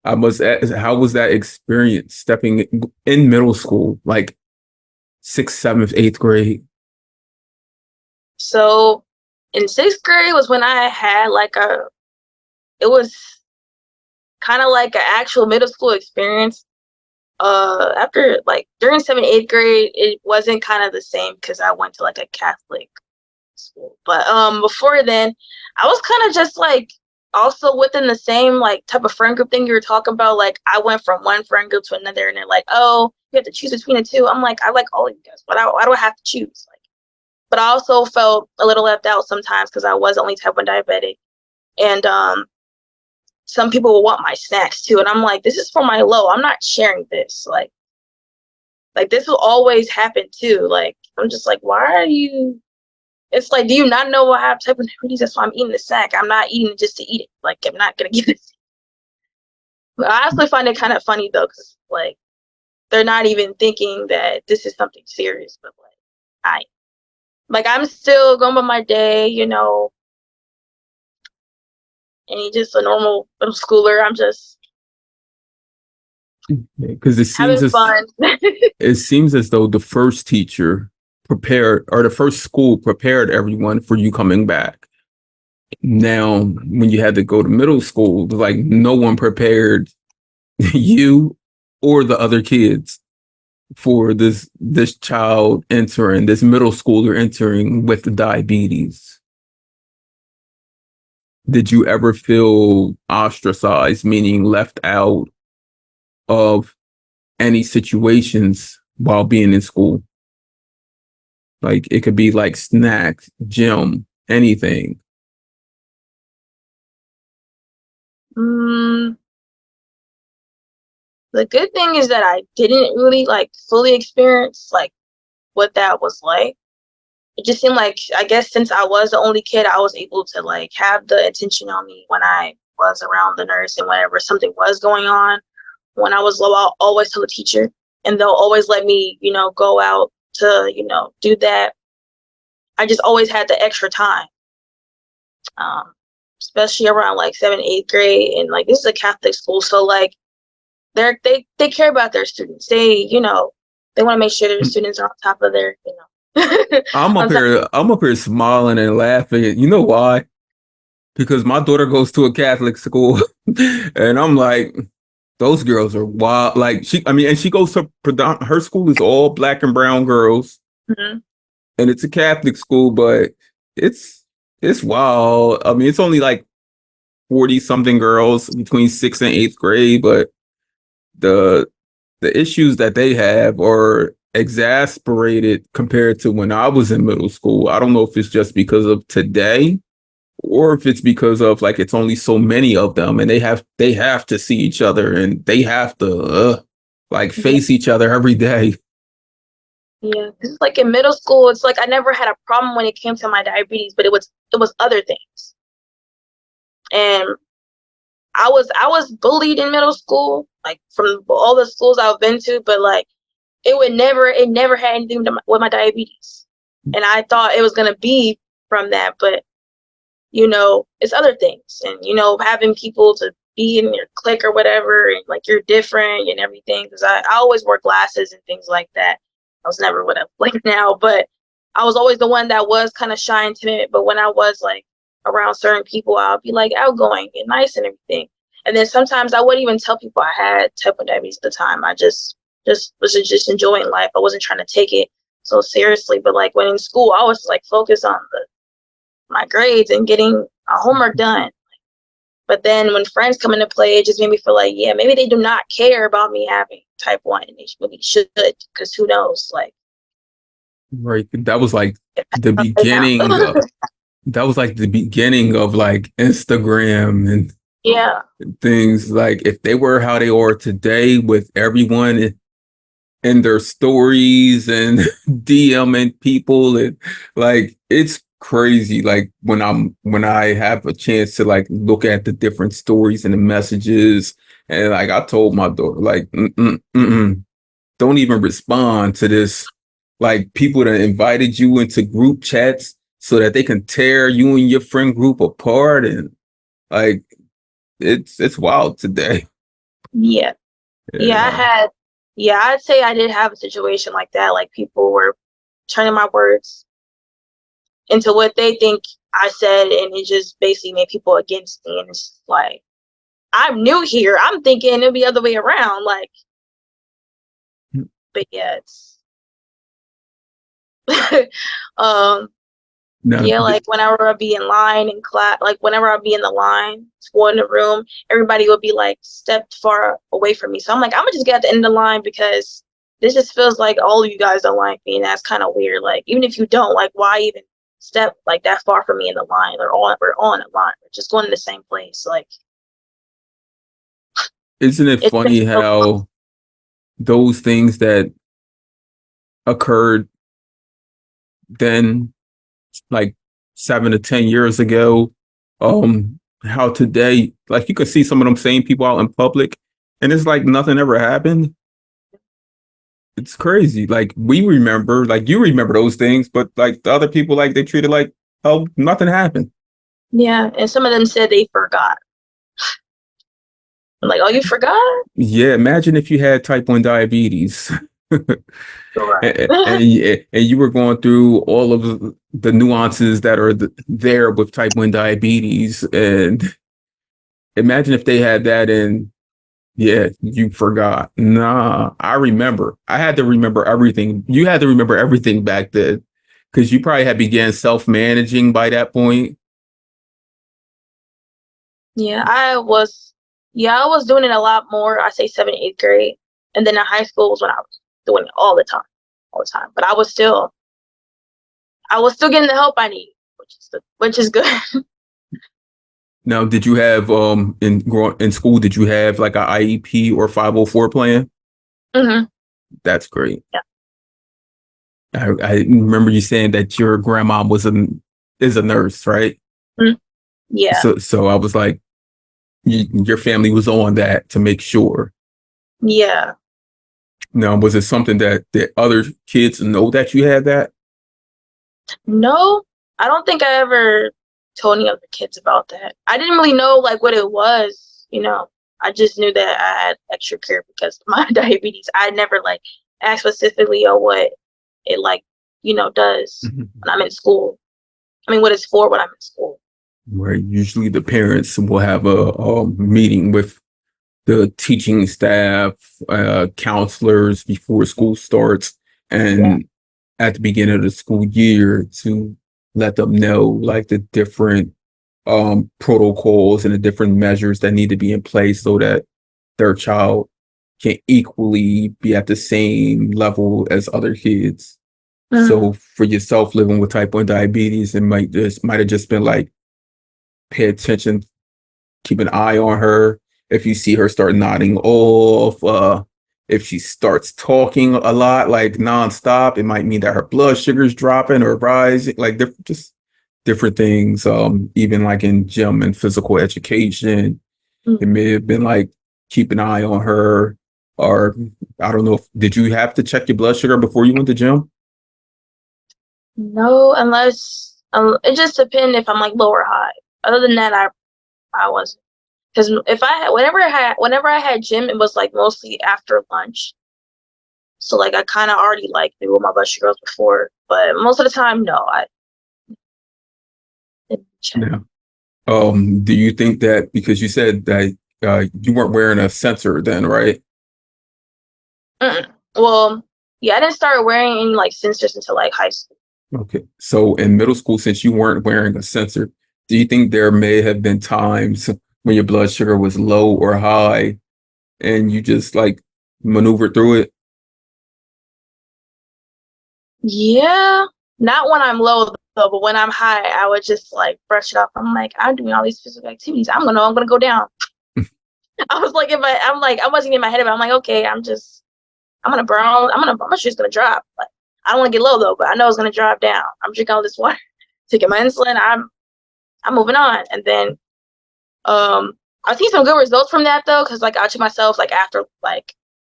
I must ask, how was that experience stepping in middle school, like 6th, 7th, 8th grade? So in 6th grade was when I had like it was kind of like an actual middle school experience. After like during 7th, 8th grade, it wasn't kind of the same because I went to like a Catholic school. But before then, I was kind of just like also within the same like type of friend group thing you were talking about. Like I went from one friend group to another, and they're like, "Oh, you have to choose between the two." I'm like, I like all of you guys, but why do I have to choose? Like, but I also felt a little left out sometimes because I was only type 1 diabetic, and some people will want my snacks too, and I'm like, this is for my low. I'm not sharing this. Like this will always happen too. Like I'm just like, why are you? It's like, do you not know what I have type of diabetes? That's why I'm eating the sack. I'm not eating it just to eat it. Like I'm not gonna give it. But I also find it kind of funny though, because like they're not even thinking that this is something serious. But I'm still going about my day, and he's just a normal middle schooler. I'm just Because having fun. it seems as though the first teacher prepared, or the first school prepared everyone for you coming back. Now, when you had to go to middle school, like no one prepared you or the other kids for this child entering, this middle schooler entering with the diabetes. Did you ever feel ostracized, meaning left out of any situations while being in school? Like it could be like snacks, gym, anything. Mm, the good thing is that I didn't really like fully experience like what that was like. It just seemed like, I guess since I was the only kid, I was able to like have the attention on me when I was around the nurse, and whenever something was going on. When I was low, I'll always tell the teacher, and they'll always let me, go out to, do that. I just always had the extra time, um, especially around like 7th, 8th grade, and like this is a Catholic school, so like they care about their students. They want to make sure their students are on top of their, on top. I'm up here smiling and laughing. You know why? Because my daughter goes to a Catholic school, and I'm like, those girls are wild. Like and she goes to her school is all black and brown girls, Mhm. and it's a Catholic school, but it's it's wild. I mean, it's only like 40 something girls between 6th and 8th grade, but the the issues that they have are exasperated compared to when I was in middle school. I don't know if it's just because of today or if it's because of like it's only so many of them and they have to see each other and they have to like Yeah, face each other every day. yeah. 'Cause like in middle school, it's like I never had a problem when it came to my diabetes, but it was other things. And I was bullied in middle school, like from all the schools I've been to, but like it never had anything with my diabetes. And I thought it was gonna be from that, but it's other things. And having people to be in your clique or whatever, and like you're different and everything. Because I always wore glasses and things like that. I was never what I'm like now, but I was always the one that was kind of shy and timid. But when I was like around certain people, I'll be like outgoing and nice and everything. And then sometimes I wouldn't even tell people I had type 1 diabetes at the time. I just was just enjoying life. I wasn't trying to take it so seriously. But like when in school, I was like focused on my grades and getting homework done. But then when friends come into play, it just made me feel like, yeah, maybe they do not care about me having type 1, and they maybe should, because who knows? Like, Right. That was like the now. beginning. That was like the beginning of like Instagram and Yeah, things. Like if they were how they are today with everyone and their stories and DMing people and like it's crazy. Like when I have a chance to like look at the different stories and the messages and like I told my daughter like don't even respond to this like people that invited you into group chats so that they can tear you and your friend group apart and like it's wild today. yeah, yeah. I Yeah. had, yeah. I'd say I did have a situation like that. Like people were turning my words into what they think I said, and it just basically made people against me. And it's like I'm new here. I'm thinking it'll be the other way around. Like, but yeah, it's um Now, yeah, like whenever I'd be in line in class, like whenever I'd be in the line to go in the room, everybody would be like stepped far away from me. So I'm like, I'm gonna just get at the end of the line, because this just feels like all of you guys don't like me, and that's kind of weird. Like even if you don't, like why even step like that far from me in the line? We're all in a line. We're just going to the same place. Like isn't it it's funny how those things that occurred then, like 7 to 10 years ago, how today, like you could see some of them same people out in public, and it's like nothing ever happened. It's crazy. Like we remember, like you remember those things, but like the other people, like they treated like oh nothing happened. yeah, and some of them said they forgot. I'm like, oh, you forgot? Yeah, imagine if you had type 1 diabetes. Right. And you were going through all of the nuances that are there with type 1 diabetes and imagine if they had that and yeah, you forgot. Nah, I remember. I had to remember everything. You had to remember everything back then because you probably had began self-managing by that point. Yeah, I was doing it a lot more. I say 7th, 8th grade, and then in high school was when I was doing it all the time. But I was still getting the help I need, which is good. Now, did you have in school? Did you have like a IEP or 504 plan? hmm That's great. Yeah. I remember you saying that your grandma is a nurse, right? Mhm. Yeah. So I was like, your family was on that to make sure. Yeah. Now, was it something that the other kids know that you had that? No, I don't think I ever told any other kids about that. I didn't really know like what it was. I just knew that I had extra care because of my diabetes. I never like asked specifically on what it does Mhm. when I'm in school. I mean, what it's for when I'm in school. Where usually the parents will have a meeting with the teaching staff, counselors before school starts, Yeah. and at the beginning of the school year to let them know like the different protocols and the different measures that need to be in place so that their child can equally be at the same level as other kids. Mhm. So for yourself living with type 1 diabetes, it might have just been like pay attention, keep an eye on her. If you see her start nodding off, if she starts talking a lot, like nonstop, it might mean that her blood sugar is dropping or rising, like just different things. Even like in gym and physical education, it Mhm. may have been like keep an eye on her. Or I don't know, did you have to check your blood sugar before you went to gym? No, unless it just depends if I'm like low or high. Other than that, I wasn't. Because if I had whenever I had gym, it was like mostly after lunch. So like I kind of already like knew what my blood sugar was before, but most of the time, no, I didn't check. No. Do you think that because you said that you weren't wearing a sensor then, right? Mm-mm. Well, yeah, I didn't start wearing any like sensors until like high school. Okay. So in middle school, since you weren't wearing a sensor, do you think there may have been times when your blood sugar was low or high and you just like maneuvered through it? Yeah, not when I'm low though, but when I'm high, I would just like brush it off. I'm like, I'm doing all these physical activities. I'm gonna go down. I was like, I wasn't in my head, but I'm like, okay, I'm gonna burn. I'm just gonna drop. Like, I don't want to get low though, but I know it's gonna drop down. I'm drinking all this water, taking my insulin. I'm moving on, and then um, I see some good results from that though, because like I check myself like after like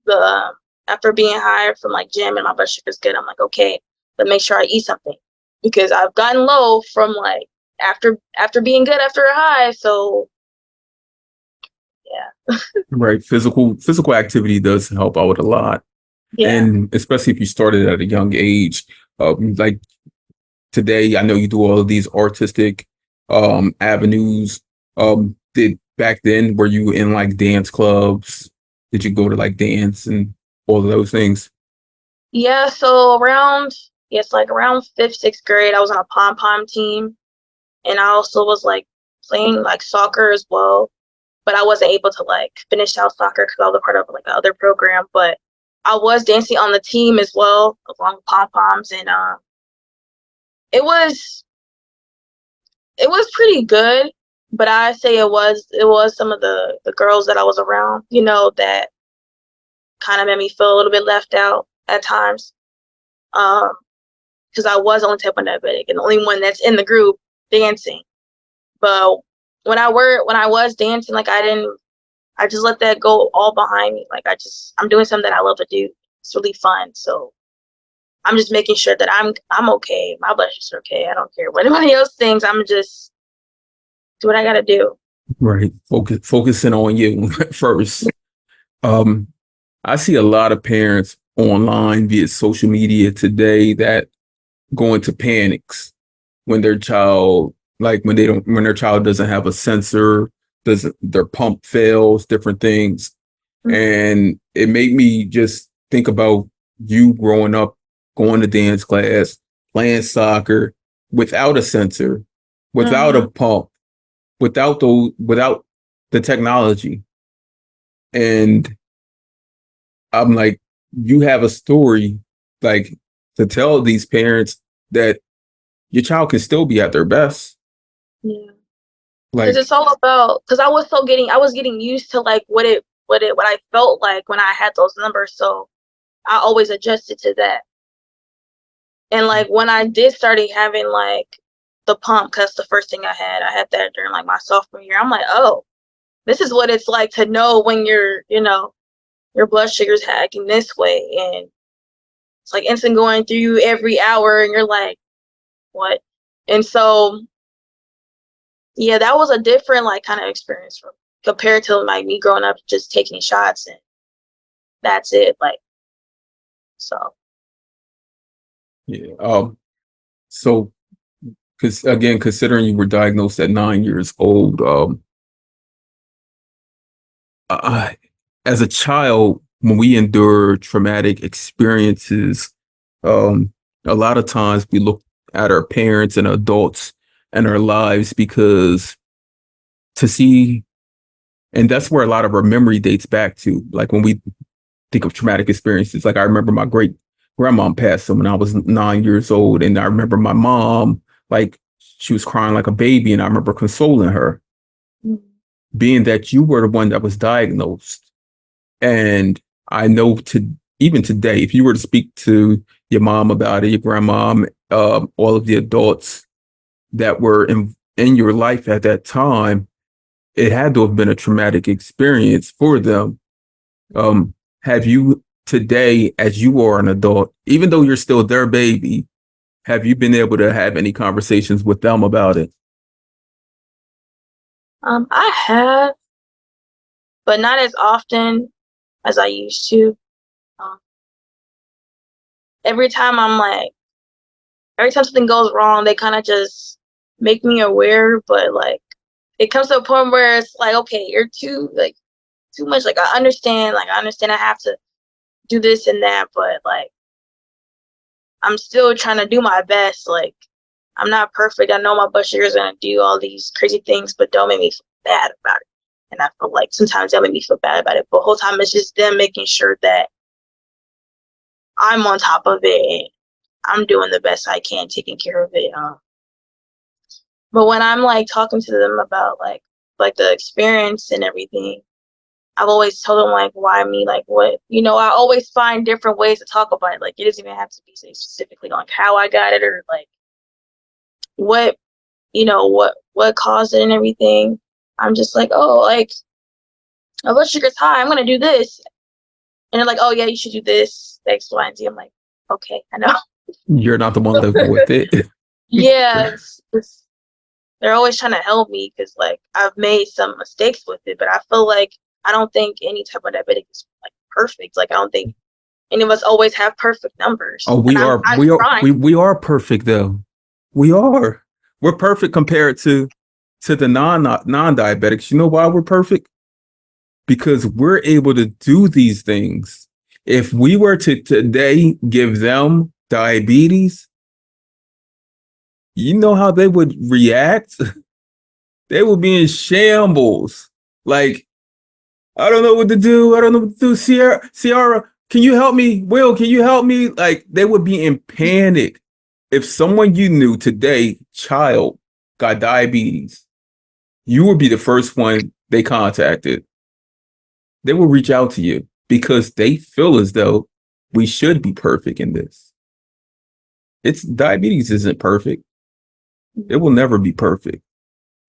the after being high from like gym and my blood sugar's good. I'm like, okay, but make sure I eat something because I've gotten low from like after being good after a high. So yeah, Right. Physical activity does help out a lot. yeah. And especially if you started at a young age, like today, I know you do all of these artistic avenues. Did back then were you in like dance clubs? Did you go to like dance and all of those things? Yeah, so around yes, like around fifth, sixth grade, I was on a pom pom team, and I also was like playing like soccer as well. But I wasn't able to like finish out soccer because I was a part of like the other program. But I was dancing on the team as well, along with pom poms, and it was it was pretty good. But I say it was some of the girls that I was around, that kind of made me feel a little bit left out at times. Um, because I was only type 1 diabetic and the only one that's in the group dancing. But when I was dancing, like I just let that go all behind me. Like I'm doing something that I love to do. It's really fun. So I'm just making sure that I'm okay. My blood sugar's okay. I don't care what anybody else thinks. I'm just do what I gotta do. Right. Focusing on you first. Um, I see a lot of parents online via social media today that go into panics when their child, like when their child doesn't have a sensor, doesn't their pump fails, different things. Mhm. And it made me just think about you growing up, going to dance class, playing soccer without a sensor, without a Mhm. pump, without the technology. And I'm like, you have a story like to tell these parents that your child can still be at their best. Yeah. Because Like, it's all about, because I was getting used to like what I felt like when I had those numbers. So I always adjusted to that. And like when I did started having like the pump, because the first thing I had that during like my sophomore year. I'm like, oh, this is what it's like to know when your blood sugar's acting this way, and it's like instant going through you every hour, and you're like, what? And so yeah, that was a different like kind of experience from compared to like me growing up just taking shots and that's it. Like so. yeah. So, because again, considering you were diagnosed at 9 years old, uh, as a child, when we endure traumatic experiences, um, a lot of times we look at our parents and adults and our lives because to see, and that's where a lot of our memory dates back to. Like when we think of traumatic experiences, like I remember my great grandmom passed when I was 9 years old, and I remember my mom, like she was crying like a baby, and I remember consoling her. Mhm. Being that you were the one that was diagnosed, and I know to even today, if you were to speak to your mom about it, your grandmom, all of the adults that were in your life at that time, it had to have been a traumatic experience for them. Have you today, as you are an adult, even though you're still their baby, have you been able to have any conversations with them about it? I have, but not as often as I used to. Um, every time I'm like, every time something goes wrong, they kind of just make me aware. But like, it comes to a point where it's like, okay, you're too much. Like I understand I have to do this and that, but like, I'm still trying to do my best. Like, I'm not perfect. I know my blood sugar is gonna do all these crazy things, but don't make me feel bad about it. And I feel like sometimes they'll make me feel bad about it. But the whole time it's just them making sure that I'm on top of it and I'm doing the best I can, taking care of it. But when I'm like talking to them about like the experience and everything, I've always told them like why me, like what I always find different ways to talk about it. Like it doesn't even have to be say specifically on how I got it or like what what caused it and everything. I'm just like, oh, like my blood sugar's high. I'm gonna do this, and they're like, oh yeah, you should do this X, Y, and Z. I'm like, okay, I know. You're not the one living with it. Yeah, it's they're always trying to help me because like I've made some mistakes with it, but I feel like I don't think any type of diabetic is like perfect. Like I don't think any of us always have perfect numbers, Oh, and I'm trying. we are perfect though. We are. We're perfect compared to the non-diabetics. You know why we're perfect? Because we're able to do these things. If we were to today give them diabetes, you know how they would react? They would be in shambles. Like, I don't know what to do. I don't know what to do. Ciara, can you help me? Will, can you help me? Like, they would be in panic. If someone you knew today, child, got diabetes, you would be the first one they contacted. They will reach out to you because they feel as though we should be perfect in this. It's diabetes isn't perfect. It will never be perfect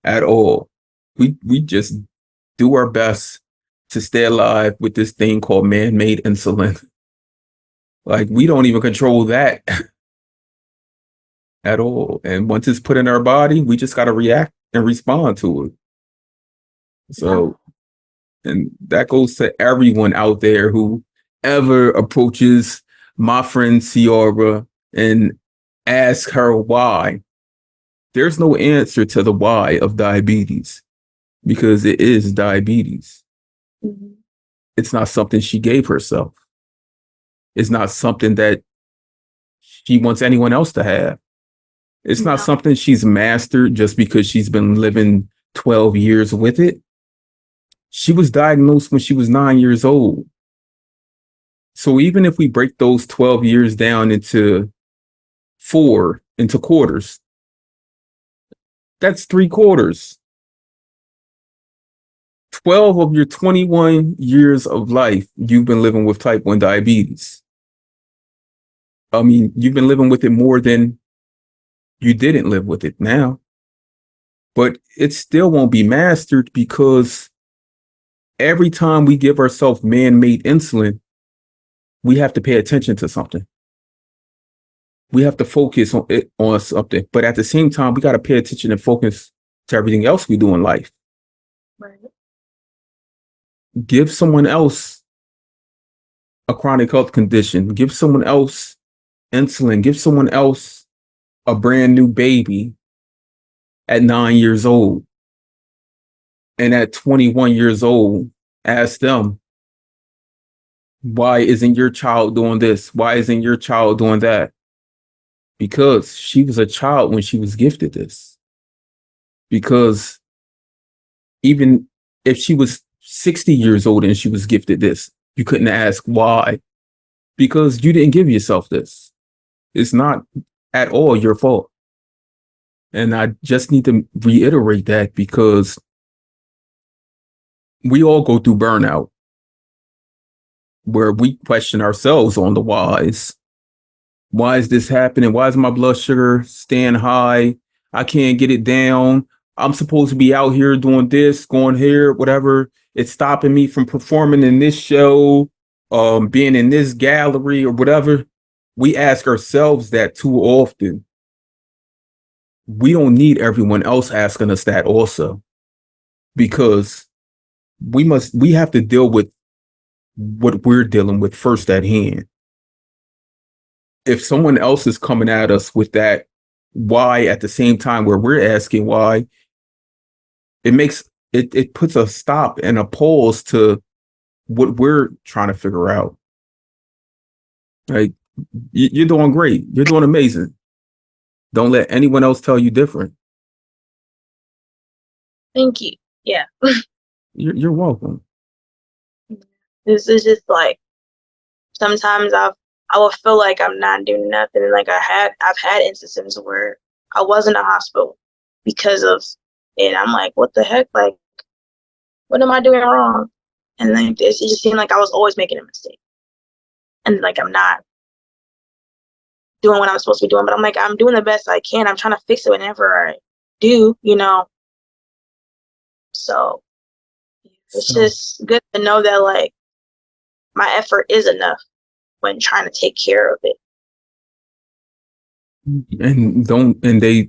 at all. We just do our best to stay alive with this thing called man-made insulin. Like we don't even control that at all. And once it's put in our body, we just got to react and respond to it. Yeah. So, and that goes to everyone out there who ever approaches my friend Ciara and asks her why. There's no answer to the why of diabetes because it is diabetes. Mhm. It's not something she gave herself. It's not something that she wants anyone else to have. It's not No. something she's mastered just because she's been living 12 years with it. She was diagnosed when she was 9 years old. So even if we break those 12 years down into into quarters, that's 3 quarters. 12 of your 21 years of life, you've been living with type 1 diabetes. I mean, you've been living with it more than you didn't live with it now. But it still won't be mastered because every time we give ourselves man-made insulin, we have to pay attention to something. We have to focus on something. But at the same time, we got to pay attention and focus to everything else we do in life. Right. Give someone else a chronic health condition. Give someone else insulin. Give someone else a brand new baby at 9 years old. And at 21 years old, ask them, why isn't your child doing this? Why isn't your child doing that? Because she was a child when she was gifted this. Because even if she was 60 years old and she was gifted this, you couldn't ask why. Because you didn't give yourself this. It's not at all your fault. And I just need to reiterate that because we all go through burnout where we question ourselves on the whys. Why is this happening? Why is my blood sugar staying high? I can't get it down. I'm supposed to be out here doing this, going here, whatever. It's stopping me from performing in this show, being in this gallery or whatever. We ask ourselves that too often. We don't need everyone else asking us that also, because we have to deal with what we're dealing with first at hand. If someone else is coming at us with that why at the same time where we're asking why, it puts a stop and a pause to what we're trying to figure out. Like, you're doing great. You're doing amazing. Don't let anyone else tell you different. Thank you. Yeah. You're welcome. This is just like sometimes I will feel like I'm not doing nothing. And like I've had instances where I was in a hospital because of it. I'm like, what the heck? Like, what am I doing wrong? And then it just seemed like I was always making a mistake. And like I'm not doing what I'm supposed to be doing. But I'm like, I'm doing the best I can. I'm trying to fix it whenever I do, you know. So it's So, just good to know that like my effort is enough when trying to take care of it.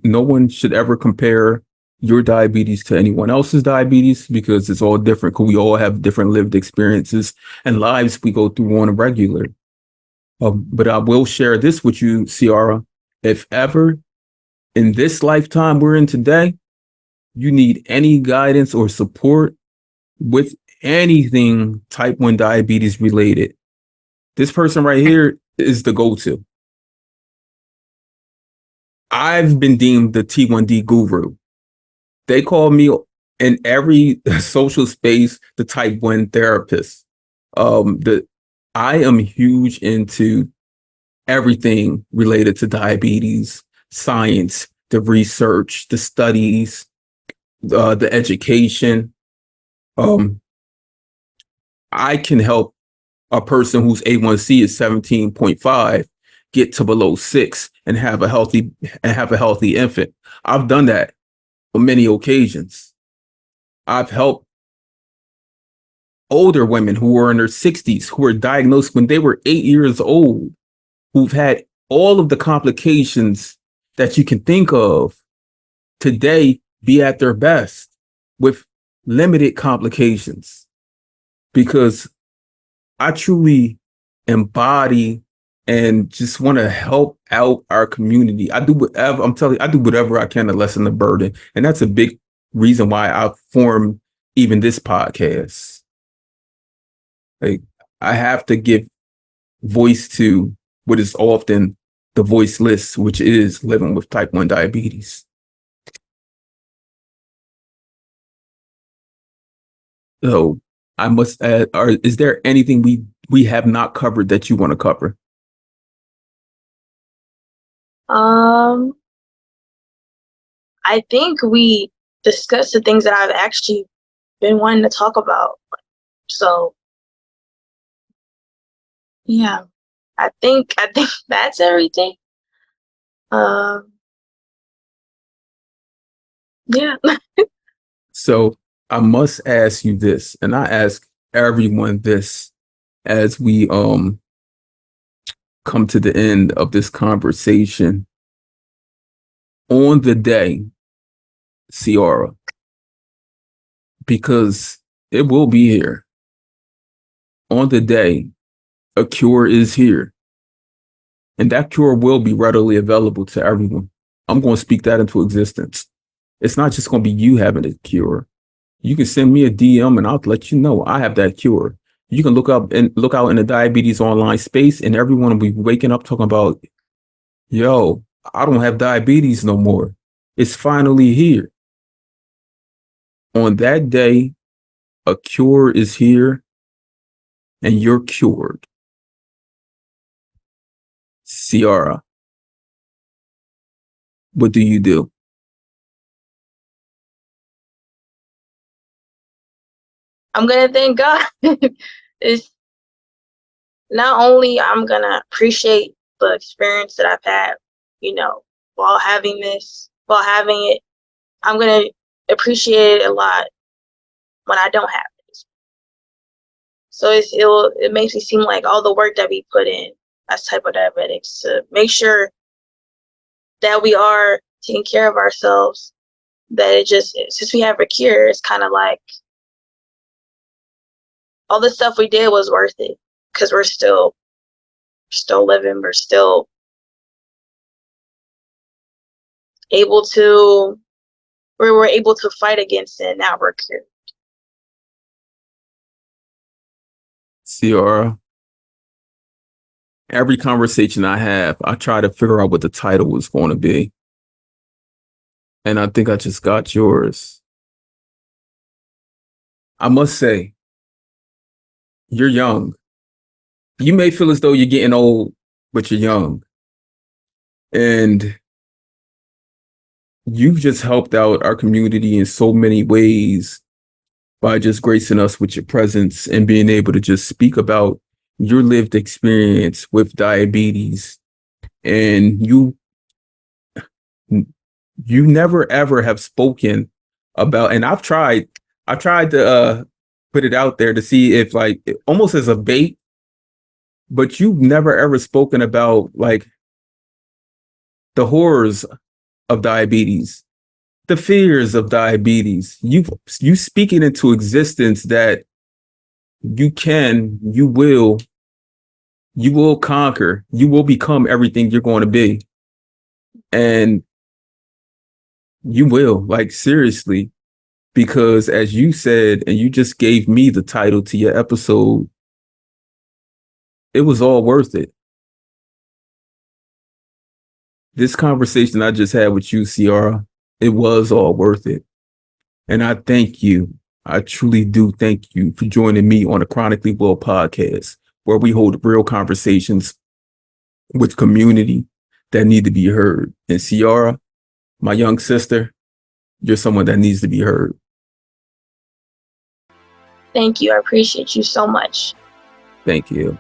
no one should ever compare your diabetes to anyone else's diabetes because it's all different. Because we all have different lived experiences and lives we go through on a regular. But I will share this with you, Ciara. If ever in this lifetime we're in today, you need any guidance or support with anything type 1 diabetes related, this person right here is the go-to. I've been deemed the T1D guru. They call me in every social space the type 1 therapist. I am huge into everything related to diabetes, science, the research, the studies, the education. I can help a person whose A1C is 17.5 get to below 6 and have a healthy infant. I've done that on many occasions. I've helped older women who were in their 60s, who were diagnosed when they were 8 years old, who've had all of the complications that you can think of today be at their best with limited complications, because I truly embody and just want to help out our community. I do whatever, I'm telling you, I do whatever I can to lessen the burden. And that's a big reason why I formed even this podcast. Like, I have to give voice to what is often the voiceless, which is living with type 1 diabetes. So I must add, is there anything we we have not covered that you want to cover? I think we discussed the things that I've actually been wanting to talk about. So yeah, I think that's everything. Um, yeah. So I must ask you this, and I ask everyone this as we come to the end of this conversation. On the day, Ciara, because it will be here. On the day, a cure is here. And that cure will be readily available to everyone. I'm going to speak that into existence. It's not just going to be you having a cure. You can send me a DM and I'll let you know I have that cure. You can look up and look out in the diabetes online space, and everyone will be waking up talking about, yo, I don't have diabetes no more. It's finally here. On that day, a cure is here and you're cured. Ciara, what do you do? I'm gonna thank God. It's not only I'm gonna appreciate the experience that I've had, while having it, I'm gonna appreciate it a lot when I don't have it. So it makes me seem like all the work that we put in as type of diabetics to make sure that we are taking care of ourselves, that since we have a cure, it's kind of like all the stuff we did was worth it because we're still living, we're still able to we were able to fight against it, and now we're cured. Ciara, every conversation I have, I try to figure out what the title was going to be. And I think I just got yours. I must say, you're young. You may feel as though you're getting old, but you're young. And you've just helped out our community in so many ways by just gracing us with your presence and being able to just speak about your lived experience with diabetes. And you never ever have spoken about, and I've tried to put it out there to see if like almost as a bait, but you've never ever spoken about like the horrors of diabetes, the fears of diabetes. You speak it into existence that you will conquer, you will become everything you're going to be. And you will, like, seriously, because as you said, and you just gave me the title to your episode, it was all worth it. This conversation I just had with you, Ciara, it was all worth it. And I thank you. I truly do thank you for joining me on the Chronically Well podcast, where we hold real conversations with community that need to be heard. And Ciara, my young sister, you're someone that needs to be heard. Thank you. I appreciate you so much. Thank you.